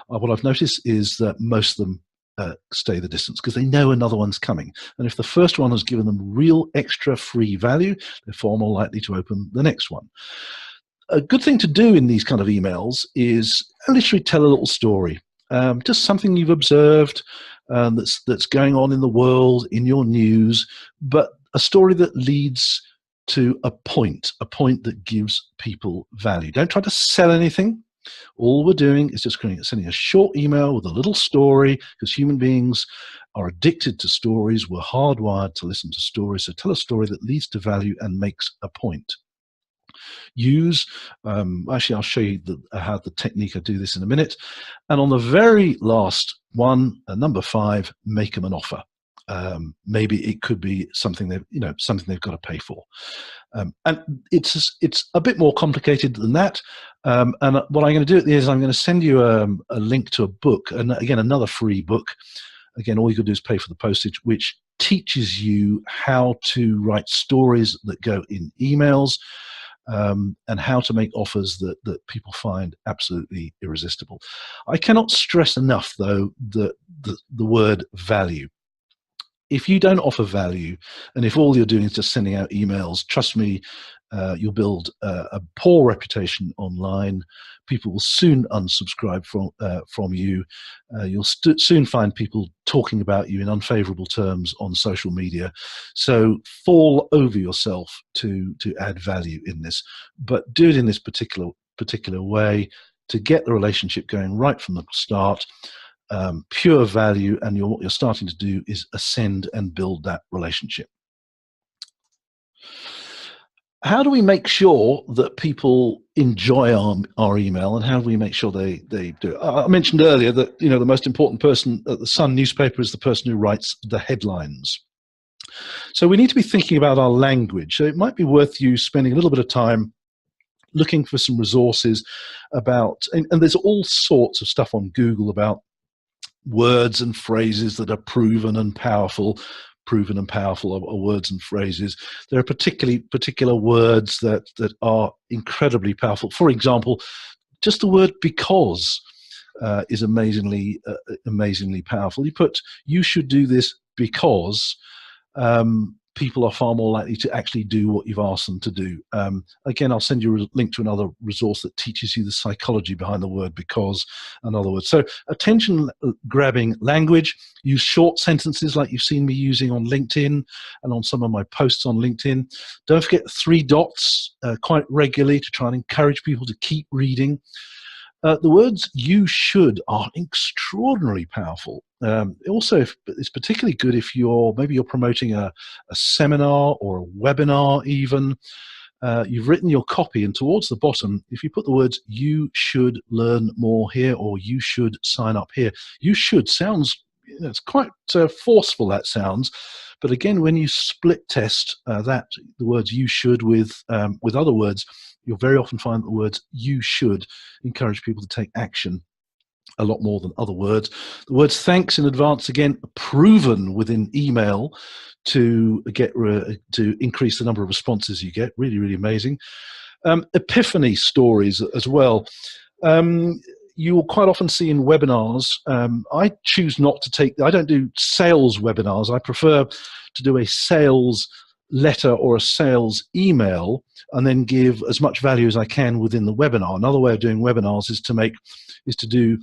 what I've noticed is that most of them stay the distance because they know another one's coming. And if the first one has given them real extra free value, they're far more likely to open the next one. A good thing to do in these kind of emails is literally tell a little story. Just something you've observed that's going on in the world, in your news, but a story that leads to a point that gives people value. Don't try to sell anything. All we're doing is just sending a short email with a little story, because human beings are addicted to stories. We're hardwired to listen to stories. So tell a story that leads to value and makes a point. Actually, I'll show you how the technique, I do this in a minute. And on the very last one, number 5, make them an offer. Maybe it could be something they've got to pay for. And it's a bit more complicated than that. And what I'm going to do is I'm going to send you a link to a book, and again, another free book. Again, all you can do is pay for the postage, which teaches you how to write stories that go in emails, and how to make offers that people find absolutely irresistible. I cannot stress enough, though, the word value. If you don't offer value, and if all you're doing is just sending out emails, trust me, you'll build a poor reputation online. People will soon unsubscribe from you. You'll soon find people talking about you in unfavorable terms on social media. So fall over yourself to add value in this, but do it in this particular way to get the relationship going right from the start. Pure value, and what you're starting to do is ascend and build that relationship. How do we make sure that people enjoy our email, and how do we make sure they do it? I mentioned earlier that the most important person at the Sun newspaper is the person who writes the headlines. So we need to be thinking about our language. So it might be worth you spending a little bit of time looking for some resources about, and there's all sorts of stuff on Google about words and phrases that are proven and powerful. Proven and powerful are words and phrases. There are particular words that are incredibly powerful. For example, just the word because is amazingly powerful. You should do this because people are far more likely to actually do what you've asked them to do. Again, I'll send you a link to another resource that teaches you the psychology behind the word because and other words. So attention-grabbing language, use short sentences like you've seen me using on LinkedIn and on some of my posts on LinkedIn. Don't forget 3 dots quite regularly to try and encourage people to keep reading. The words "you should" are extraordinarily powerful. Also, it's particularly good if maybe you're promoting a seminar or a webinar even. You've written your copy, and towards the bottom, if you put the words "you should learn more here" or "you should sign up here," "you should" sounds, it's quite forceful, that sounds. But again, when you split test the words "you should" with other words, you'll very often find that the words "you should" encourage people to take action a lot more than other words. The words "thanks" in advance, again, proven within email to increase the number of responses you get. Really, really amazing. Epiphany stories as well. You'll quite often see in webinars, I choose not to I don't do sales webinars. I prefer to do a sales letter or a sales email and then give as much value as I can within the webinar. Another way of doing webinars is to do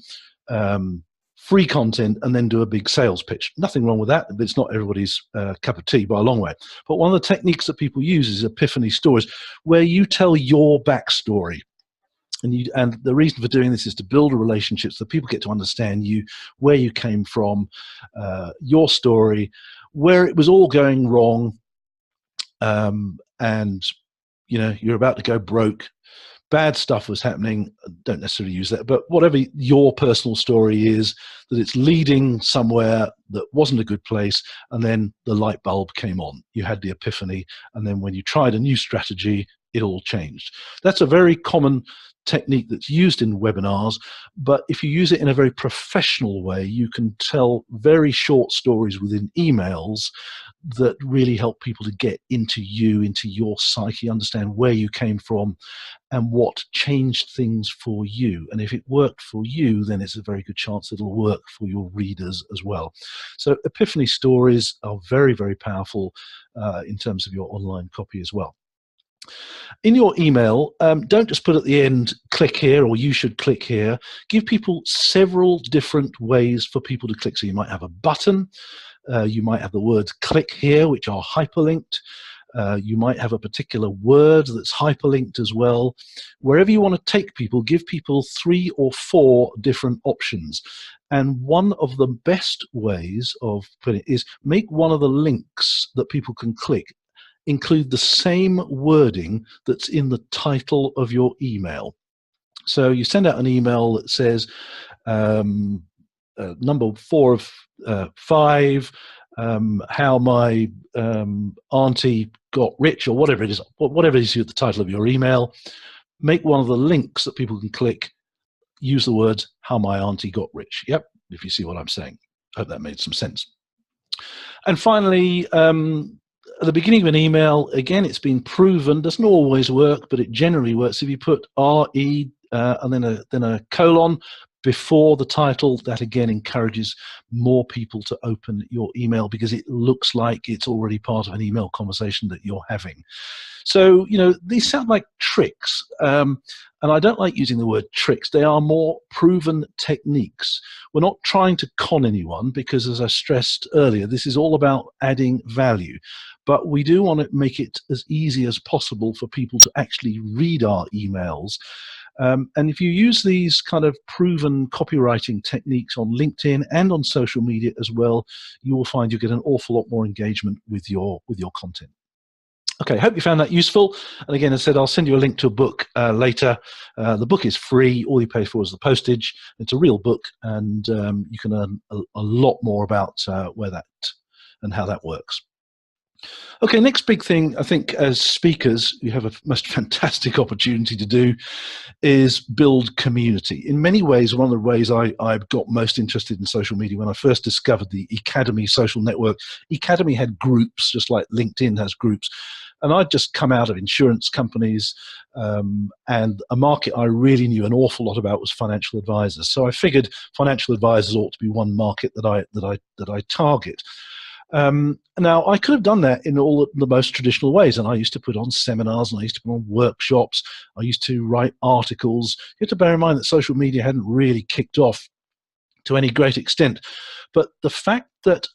free content and then do a big sales pitch. Nothing wrong with that, but it's not everybody's cup of tea by a long way. But one of the techniques that people use is epiphany stories, where you tell your backstory. And the reason for doing this is to build a relationship so that people get to understand you, where you came from, your story, where it was all going wrong, and you're about to go broke. Bad stuff was happening. Don't necessarily use that, but whatever your personal story is, that it's leading somewhere that wasn't a good place, and then the light bulb came on. You had the epiphany, and then when you tried a new strategy, it all changed. That's a very common technique that's used in webinars, but if you use it in a very professional way, you can tell very short stories within emails that really help people to get into you, into your psyche, understand where you came from and what changed things for you. And if it worked for you, then it's a very good chance it'll work for your readers as well. So epiphany stories are very, very powerful in terms of your online copy as well. In your email, don't just put at the end, click here, or you should click here. Give people several different ways for people to click. So you might have a button. You might have the words "click here," which are hyperlinked. You might have a particular word that's hyperlinked as well. Wherever you want to take people, give people 3 or 4 different options. And one of the best ways of putting it is make one of the links that people can click include the same wording that's in the title of your email. So you send out an email that says, number 4 of 5, how my auntie got rich, or whatever it is the title of your email. Make one of the links that people can click, use the words "how my auntie got rich." Yep, if you see what I'm saying. I hope that made some sense. And finally, at the beginning of an email, again, it's been proven, doesn't always work, but it generally works. If you put RE and then a colon before the title, that again encourages more people to open your email because it looks like it's already part of an email conversation that you're having. So, these sound like tricks, and I don't like using the word tricks. They are more proven techniques. We're not trying to con anyone because, as I stressed earlier, this is all about adding value. But we do want to make it as easy as possible for people to actually read our emails. And if you use these kind of proven copywriting techniques on LinkedIn and on social media as well, you will find you get an awful lot more engagement with your content. Okay, hope you found that useful. And again, as I said, I'll send you a link to a book later. The book is free. All you pay for is the postage. It's a real book, and you can learn a lot more about where that and how that works. Okay, next big thing, I think, as speakers, you have a most fantastic opportunity to do is build community. In many ways, one of the ways I got most interested in social media when I first discovered the Academy social network. Academy had groups, just like LinkedIn has groups. And I'd just come out of insurance companies, and a market I really knew an awful lot about was financial advisors. So I figured financial advisors ought to be one market that I target. Now, I could have done that in all the most traditional ways, and I used to put on seminars, and I used to put on workshops, I used to write articles. You have to bear in mind that social media hadn't really kicked off to any great extent. But the fact that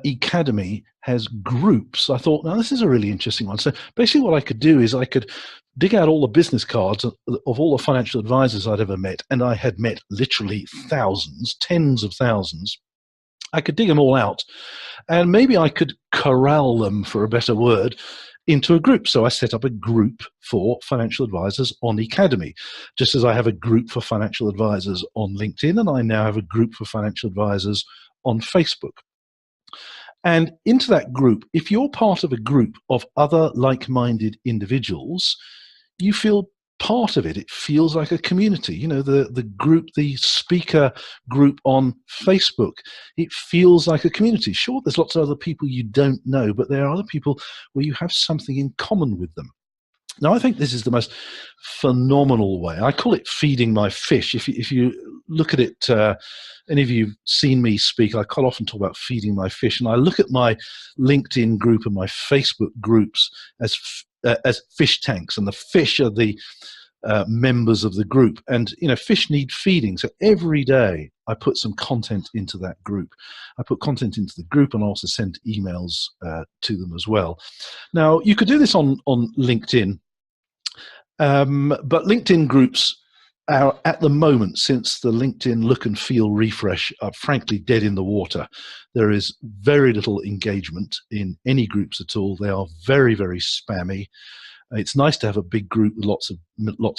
Academy has groups, I thought, now this is a really interesting one. So basically what I could do is I could dig out all the business cards of all the financial advisors I'd ever met, and I had met literally thousands, tens of thousands. I could dig them all out, and maybe I could corral them, for a better word, into a group. So I set up a group for financial advisors on Academy, just as I have a group for financial advisors on LinkedIn, and I now have a group for financial advisors on Facebook. And into that group, if you're part of a group of other like-minded individuals, you feel part of it. It feels like a community. You know, the group, the speaker group on Facebook, it feels like a community. Sure, there's lots of other people you don't know, but there are other people where you have something in common with them. Now, I think this is the most phenomenal way. I call it feeding my fish. If you look at it, any of you have seen me speak, I quite often talk about feeding my fish. And I look at my LinkedIn group and my Facebook groups as fish tanks. And the fish are the members of the group. And, you know, fish need feeding. So every day I put some content into that group. I put content into the group, and I also send emails to them as well. Now, you could do this on LinkedIn. But LinkedIn groups are, at the moment, since the LinkedIn look and feel refresh, are frankly dead in the water. There is very little engagement in any groups at all. They are very, very spammy. It's nice to have a big group with lots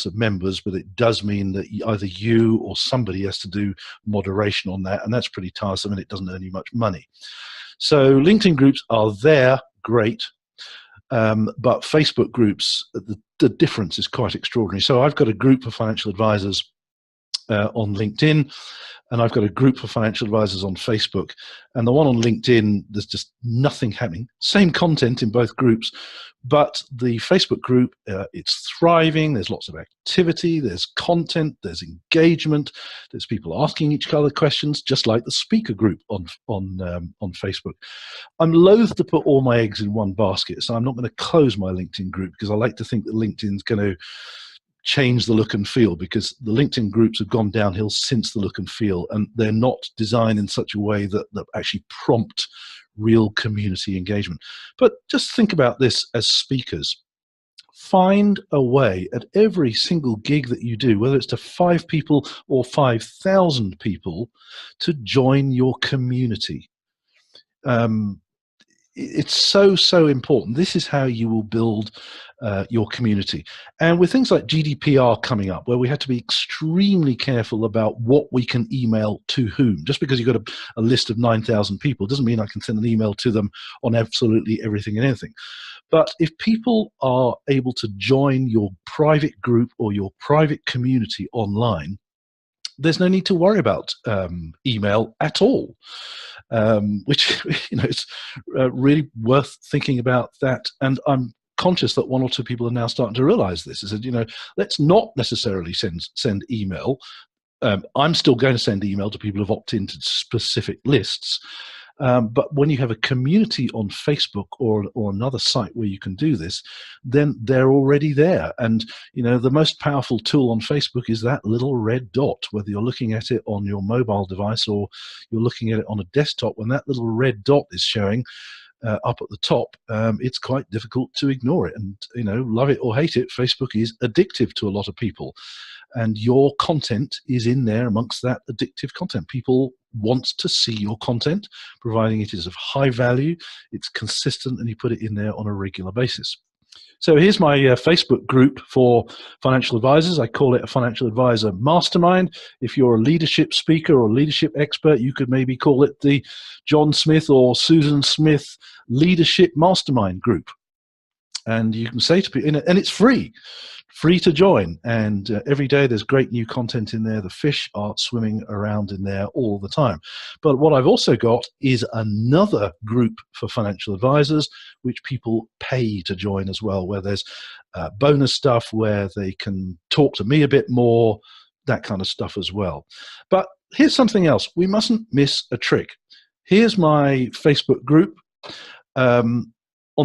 of members, but it does mean that either you or somebody has to do moderation on that, and that's pretty tiresome, and it doesn't earn you much money. So LinkedIn groups are there, great. But Facebook groups, the difference is quite extraordinary. So I've got a group of financial advisors on LinkedIn, and I've got a group of financial advisors on Facebook. And the one on LinkedIn, there's just nothing happening. Same content in both groups, but the Facebook group, it's thriving. There's lots of activity, there's content, there's engagement, there's people asking each other questions, just like the speaker group on Facebook. I'm loath to put all my eggs in one basket, so I'm not going to close my LinkedIn group, because I like to think that LinkedIn's going to change the look and feel, because the LinkedIn groups have gone downhill since the look and feel, and they're not designed in such a way that actually prompt real community engagement. But just think about this as speakers. Find a way at every single gig that you do, whether it's to 5 people or 5,000 people, to join your community. It's so important. This is how you will build your community. And with things like GDPR coming up, where we have to be extremely careful about what we can email to whom. Just because you've got a list of 9,000 people doesn't mean I can send an email to them on absolutely everything and anything. But if people are able to join your private group or your private community online, there's no need to worry about email at all. Which, you know, it's really worth thinking about that. And I'm conscious that 1 or 2 people are now starting to realize this. Is that, you know, let's not necessarily send email. I'm still going to send email to people who've opted into specific lists. But when you have a community on Facebook or another site where you can do this, then they're already there. And, you know, the most powerful tool on Facebook is that little red dot, whether you're looking at it on your mobile device or you're looking at it on a desktop. When that little red dot is showing up at the top, it's quite difficult to ignore it. And, you know, love it or hate it, Facebook is addictive to a lot of people. And your content is in there amongst that addictive content. People want to see your content, providing it is of high value, it's consistent, and you put it in there on a regular basis. So here's my Facebook group for financial advisors. I call it a financial advisor mastermind. If you're a leadership speaker or leadership expert, you could maybe call it the John Smith or Susan Smith Leadership Mastermind Group. And you can say to people, and it's free to join. And every day there's great new content in there. The fish are swimming around in there all the time. But what I've also got is another group for financial advisors, which people pay to join as well, where there's bonus stuff, where they can talk to me a bit more, that kind of stuff as well. But here's something else. We mustn't miss a trick. Here's my Facebook group. On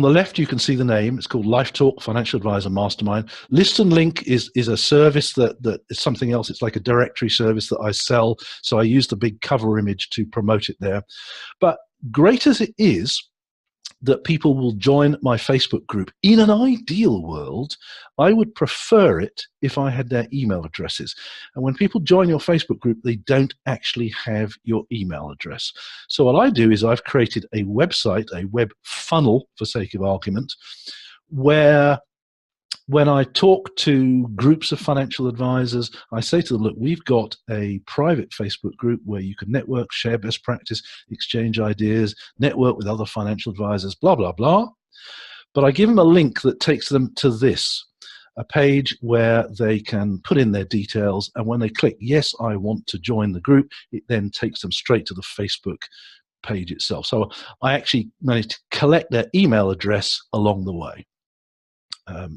the left, you can see the name. It's called Life Talk Financial Advisor Mastermind. List and Link is a service that is something else. It's like a directory service that I sell. So I use the big cover image to promote it there. But great as it is that people will join my Facebook group, in an ideal world, I would prefer it if I had their email addresses. And when people join your Facebook group, they don't actually have your email address. So what I do is I've created a website, a web funnel, for sake of argument, where when I talk to groups of financial advisors, I say to them, look, we've got a private Facebook group where you can network, share best practice, exchange ideas, network with other financial advisors, blah, blah, blah. But I give them a link that takes them to this, a page where they can put in their details. And when they click, yes, I want to join the group, it then takes them straight to the Facebook page itself. So I actually managed to collect their email address along the way.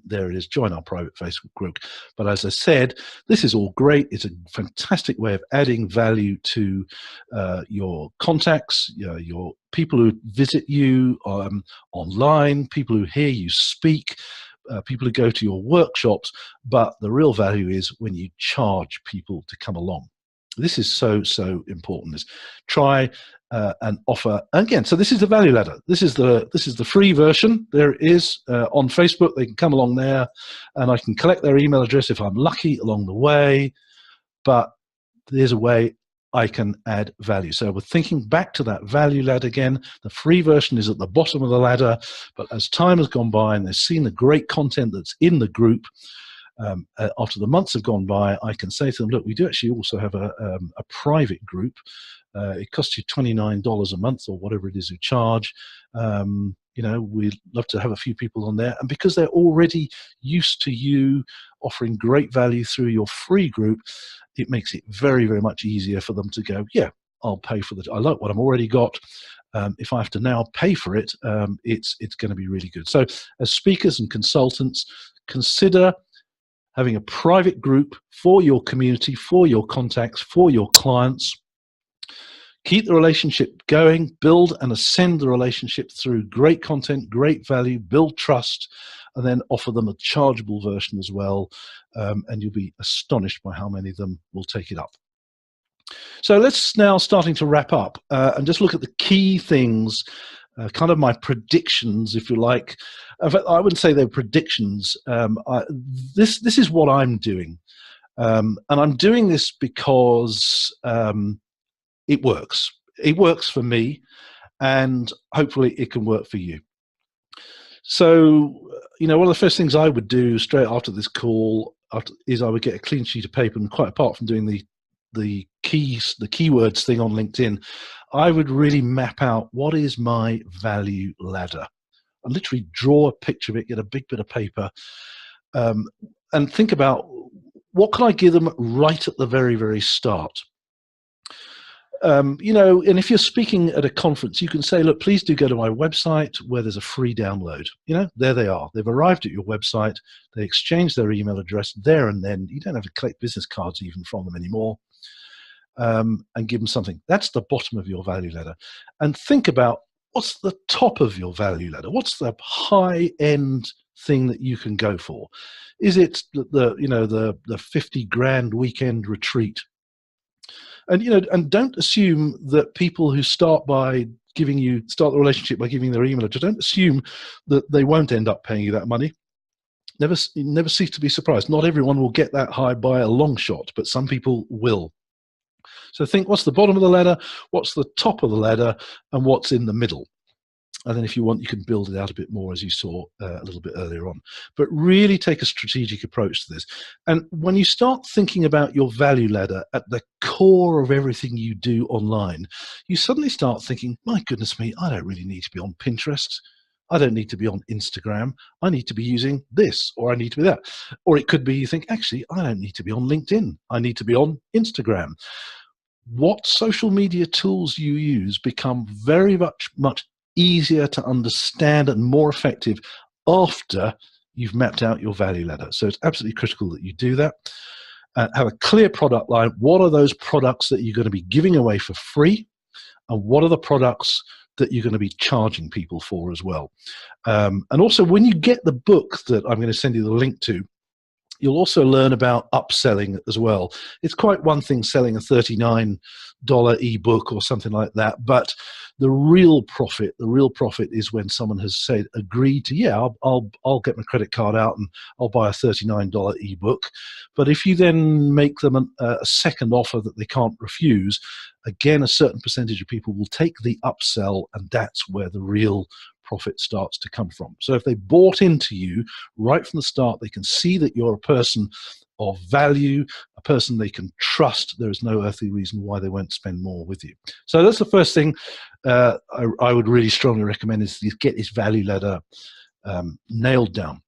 There it is, join our private Facebook group. But as I said, this is all great. It's a fantastic way of adding value to your contacts, your people who visit you online, people who hear you speak, people who go to your workshops. But the real value is when you charge people to come along. This is so important. Try and offer again. So this is the value ladder. This is the free version. There it is on Facebook. They can come along there, and I can collect their email address if I'm lucky along the way. But there's a way I can add value. So we're thinking back to that value ladder again. The free version is at the bottom of the ladder. But as time has gone by and they've seen the great content that's in the group, after the months have gone by, I can say to them, look, we do actually also have a private group. It costs you $29 a month or whatever it is you charge. We'd love to have a few people on there. And because they're already used to you offering great value through your free group, it makes it very, very much easier for them to go, yeah, I'll pay for I like what I've already got. If I have to now pay for it, it's going to be really good. So as speakers and consultants, consider having a private group for your community, for your contacts, for your clients. Keep the relationship going, build and ascend the relationship through great content, great value, build trust, and then offer them a chargeable version as well. And you'll be astonished by how many of them will take it up. So let's now starting to wrap up and just look at the key things, kind of my predictions, if you like. In fact, I wouldn't say they're predictions. This is what I'm doing. And I'm doing this because it works. It works for me, and hopefully it can work for you. So, one of the first things I would do straight after this call is I would get a clean sheet of paper, and quite apart from doing the keywords thing on LinkedIn, I would really map out what is my value ladder. And literally draw a picture of it, get a big bit of paper, and think about what can I give them right at the very, very start. And if you're speaking at a conference, you can say, look, please do go to my website where there's a free download. There they are. They've arrived at your website. They exchange their email address there and then. You don't have to collect business cards even from them anymore. And give them something. That's the bottom of your value ladder. And think about what's the top of your value ladder. What's the high-end thing that you can go for? Is it the 50 grand weekend retreat? And don't assume that people who start the relationship by giving their email address, don't assume that they won't end up paying you that money. Never cease to be surprised. Not everyone will get that high by a long shot, but some people will. So think, what's the bottom of the ladder, what's the top of the ladder, and what's in the middle? And then if you want, you can build it out a bit more, as you saw a little bit earlier on. But really take a strategic approach to this. And when you start thinking about your value ladder at the core of everything you do online, you suddenly start thinking, my goodness me, I don't really need to be on Pinterest. I don't need to be on Instagram. I need to be using this, or I need to be that. Or it could be you think, actually, I don't need to be on LinkedIn. I need to be on Instagram. What social media tools you use become very much easier to understand and more effective after you've mapped out your value ladder. So it's absolutely critical that you do that. Have a clear product line. What are those products that you're going to be giving away for free? and what are the products that you're going to be charging people for as well. And also, when you get the book that I'm going to send you the link to, you'll also learn about upselling as well. It's quite one thing selling a $39 ebook or something like that, but the real profit is when someone has said, agreed to, yeah, I'll get my credit card out and I'll buy a $39 ebook. But if you then make them a second offer that they can't refuse, again, a certain percentage of people will take the upsell, and that's where the real profit starts to come from. So if they bought into you right from the start, they can see that you're a person of value, a person they can trust. There is no earthly reason why they won't spend more with you. So that's the first thing I would really strongly recommend, is to get this value ladder nailed down.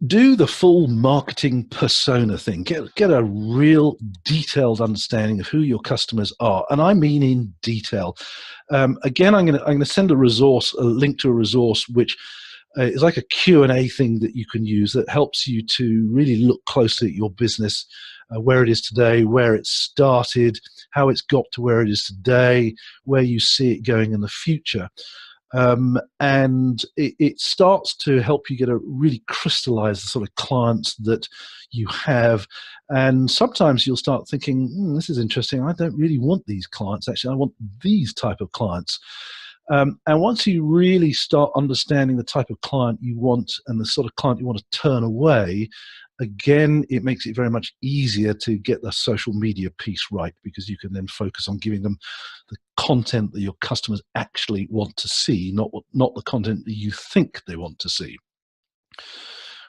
Do the full marketing persona thing. Get a real detailed understanding of who your customers are, and I mean in detail. Again, I'm going to send a link to a resource which is like a Q&A thing that you can use that helps you to really look closely at your business, where it is today, where it started, how it's got to where it is today, where you see it going in the future. And it starts to help you get a really crystallize the sort of clients that you have. And sometimes you'll start thinking, this is interesting. I don't really want these clients. Actually, I want these type of clients. And once you really start understanding the type of client you want and the sort of client you want to turn away, again, it makes it very much easier to get the social media piece right, because you can then focus on giving them the content that your customers actually want to see, not the content that you think they want to see.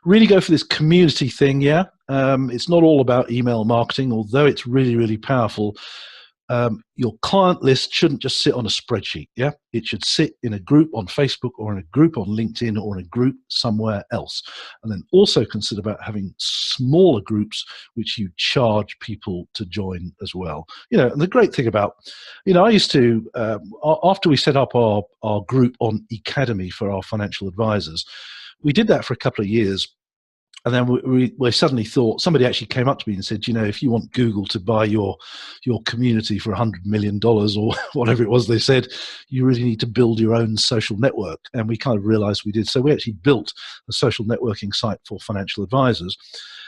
Really go for this community thing, yeah? It's not all about email marketing, although it's really, really powerful. Your client list shouldn't just sit on a spreadsheet, yeah? It should sit in a group on Facebook or in a group on LinkedIn or in a group somewhere else. And then also consider about having smaller groups which you charge people to join as well. And the great thing about, I used to, after we set up our group on Academy for our financial advisors, we did that for a couple of years. And then we suddenly thought, somebody actually came up to me and said, if you want Google to buy your community for $100 million or whatever it was they said, you really need to build your own social network. And we kind of realized we did. So we actually built a social networking site for financial advisors.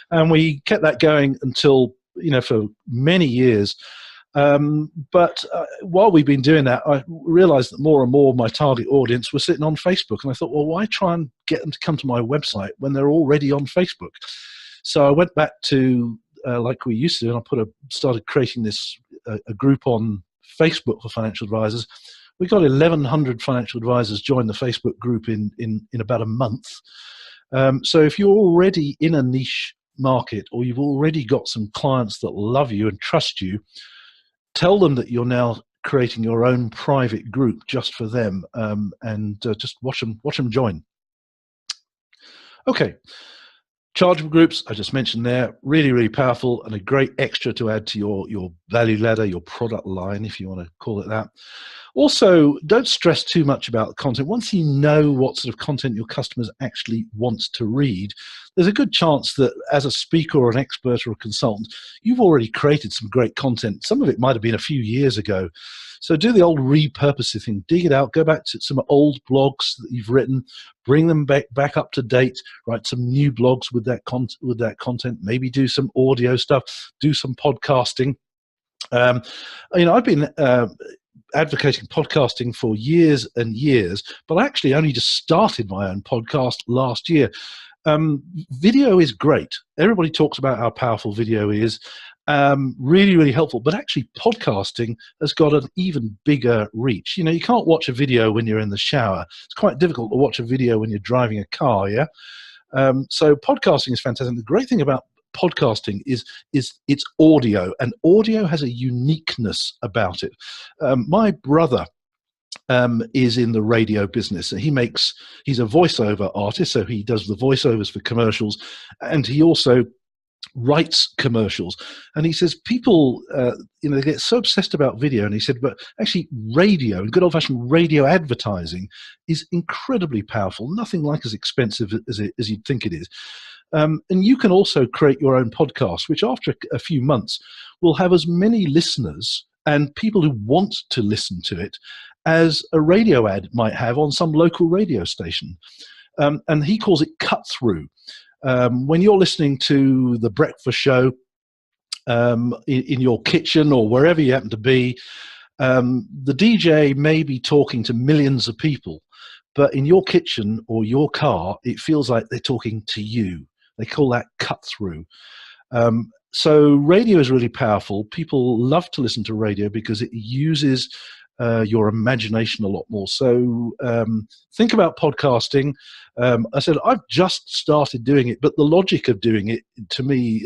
And we kept that going until, for many years. But while we've been doing that, I realized that more and more of my target audience were sitting on Facebook. And I thought, well, why try and get them to come to my website when they're already on Facebook? So I went back to, like we used to, and I started creating this a group on Facebook for financial advisors. We got 1,100 financial advisors join the Facebook group in about a month. So if you're already in a niche market, or you've already got some clients that love you and trust you, tell them that you're now creating your own private group just for them, and just watch them join. Okay, chargeable groups, I just mentioned there, really, really powerful and a great extra to add to your value ladder, your product line, if you want to call it that. Also, don't stress too much about the content. Once you know what sort of content your customers actually want to read, there's a good chance that as a speaker or an expert or a consultant, you've already created some great content. Some of it might have been a few years ago. So do the old repurposing thing, dig it out, go back to some old blogs that you've written, bring them back up to date, write some new blogs with that content, maybe do some audio stuff, do some podcasting. I've been advocating podcasting for years and years, but I actually only just started my own podcast last year. Video is great. Everybody talks about how powerful video is. Really, really helpful. But actually, podcasting has got an even bigger reach. You can't watch a video when you're in the shower. It's quite difficult to watch a video when you're driving a car, yeah? So podcasting is fantastic. The great thing about podcasting is it's audio, and audio has a uniqueness about it. My brother is in the radio business. He's a voiceover artist, so he does the voiceovers for commercials, and he also writes commercials. And he says people they get so obsessed about video, and he said, but actually radio and good old-fashioned radio advertising is incredibly powerful, nothing like as expensive as you'd think it is. And you can also create your own podcast, which after a few months will have as many listeners and people who want to listen to it as a radio ad might have on some local radio station. And he calls it cut through. When you're listening to the breakfast show in your kitchen or wherever you happen to be, the DJ may be talking to millions of people, but in your kitchen or your car, it feels like they're talking to you. They call that cut through. So radio is really powerful. People love to listen to radio because it uses your imagination a lot more. So think about podcasting. I said I've just started doing it, but the logic of doing it to me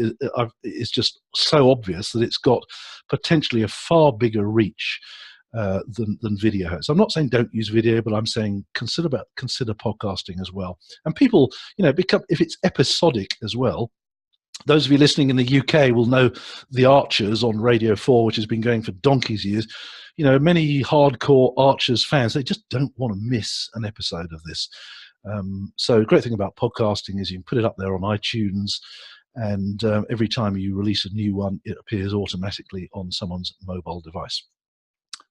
is just so obvious that it's got potentially a far bigger reach than video has. I'm not saying don't use video, but I'm saying consider podcasting as well. And people, if it's episodic as well. Those of you listening in the UK will know The Archers on Radio 4, which has been going for donkey's years. Many hardcore Archers fans, they just don't want to miss an episode of this. So the great thing about podcasting is you can put it up there on iTunes, and every time you release a new one, it appears automatically on someone's mobile device.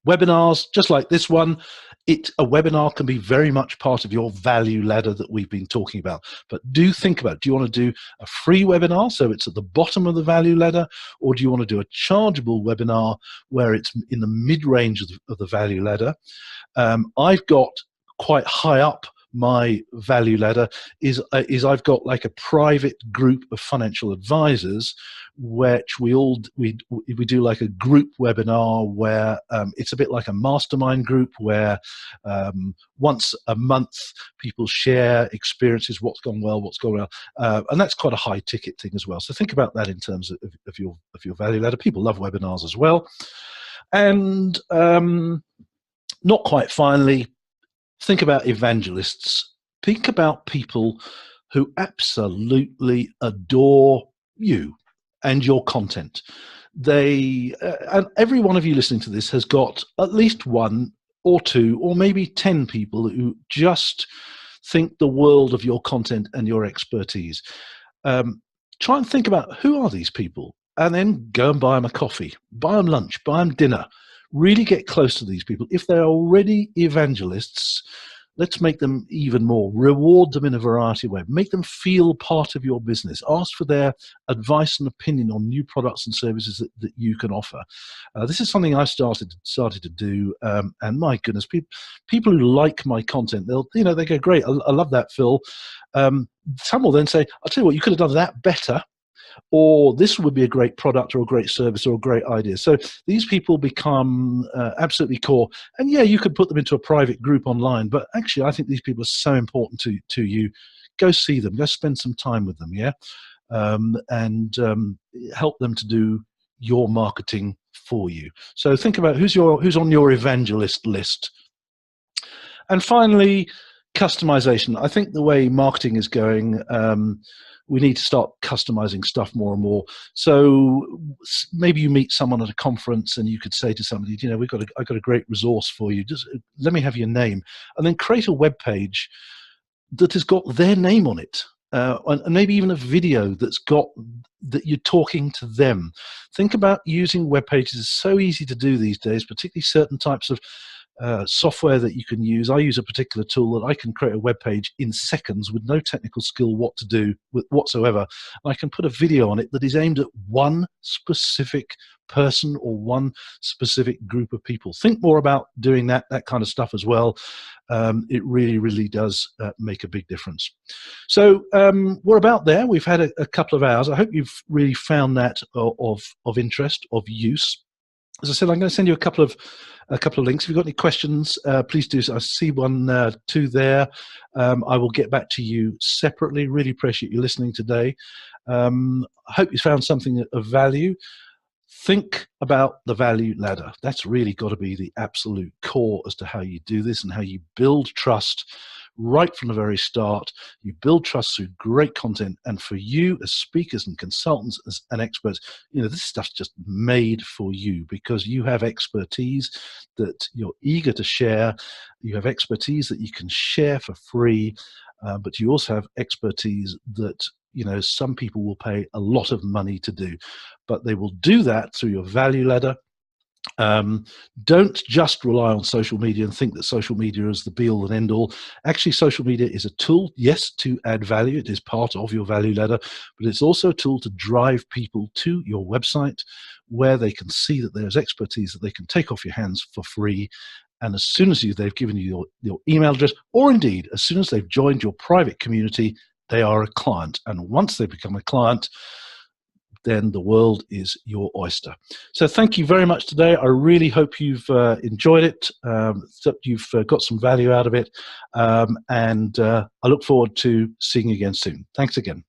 Webinars, just like this one, a webinar can be very much part of your value ladder that we've been talking about. But do think about, do you want to do a free webinar so it's at the bottom of the value ladder, or do you want to do a chargeable webinar where it's in the mid-range of the value ladder? I've got quite high up my value ladder is I've got like a private group of financial advisors, which we do like a group webinar where it's a bit like a mastermind group where once a month people share experiences, what's gone well, what's gone well, and that's quite a high ticket thing as well. So think about that in terms of your value ladder. People love webinars as well. And not quite finally, think about evangelists. Think about people who absolutely adore you and your content. And every one of you listening to this has got at least one or two or maybe 10 people who just think the world of your content and your expertise. Try and think about who are these people, and then go and buy them a coffee, buy them lunch, buy them dinner. Really get close to these people. If they're already evangelists, let's make them even more. Reward them in a variety of ways. Make them feel part of your business. Ask for their advice and opinion on new products and services that you can offer. This is something I started to do, and my goodness, people who like my content, they go, great, I love that, Phil. Some will then say, I'll tell you what, you could have done that better. Or this would be a great product or a great service or a great idea. So these people become absolutely core. And yeah, you could put them into a private group online, but actually I think these people are so important to you. Go see them, go spend some time with them, yeah? And help them to do your marketing for you. So think about who's on your evangelist list. And finally, customization. I think the way marketing is going, we need to start customizing stuff more and more. So maybe you meet someone at a conference and you could say to somebody, I've got a great resource for you. Just let me have your name, and then create a web page that has got their name on it. And maybe even a video that you're talking to them. Think about using web pages. It's so easy to do these days, particularly certain types of software that you can use. I use a particular tool that I can create a web page in seconds with no technical skill what to do whatsoever. I can put a video on it that is aimed at one specific person or one specific group of people. Think more about doing that kind of stuff as well. It really, really does make a big difference. So we're about there. We've had a couple of hours. I hope you've really found that of interest, of use. As I said, I'm going to send you a couple of links. If you've got any questions, please do so. I see two there. I will get back to you separately. Really appreciate you listening today. I hope you found something of value. Think about the value ladder. That's really got to be the absolute core as to how you do this and how you build trust right from the very start. You build trust through great content, and for you as speakers and consultants and experts, this stuff's just made for you because you have expertise that you're eager to share. You have expertise that you can share for free, but you also have expertise that some people will pay a lot of money to do, but they will do that through your value ladder. Um, don't just rely on social media and think that social media is the be all and end all. Actually, social media is a tool, yes, to add value. It is part of your value ladder, but it's also a tool to drive people to your website where they can see that there's expertise that they can take off your hands for free. And as soon as they've given you your email address, or indeed, as soon as they've joined your private community, they are a client. And once they become a client, then the world is your oyster. So thank you very much today. I really hope you've enjoyed it, that you've got some value out of it, and I look forward to seeing you again soon. Thanks again.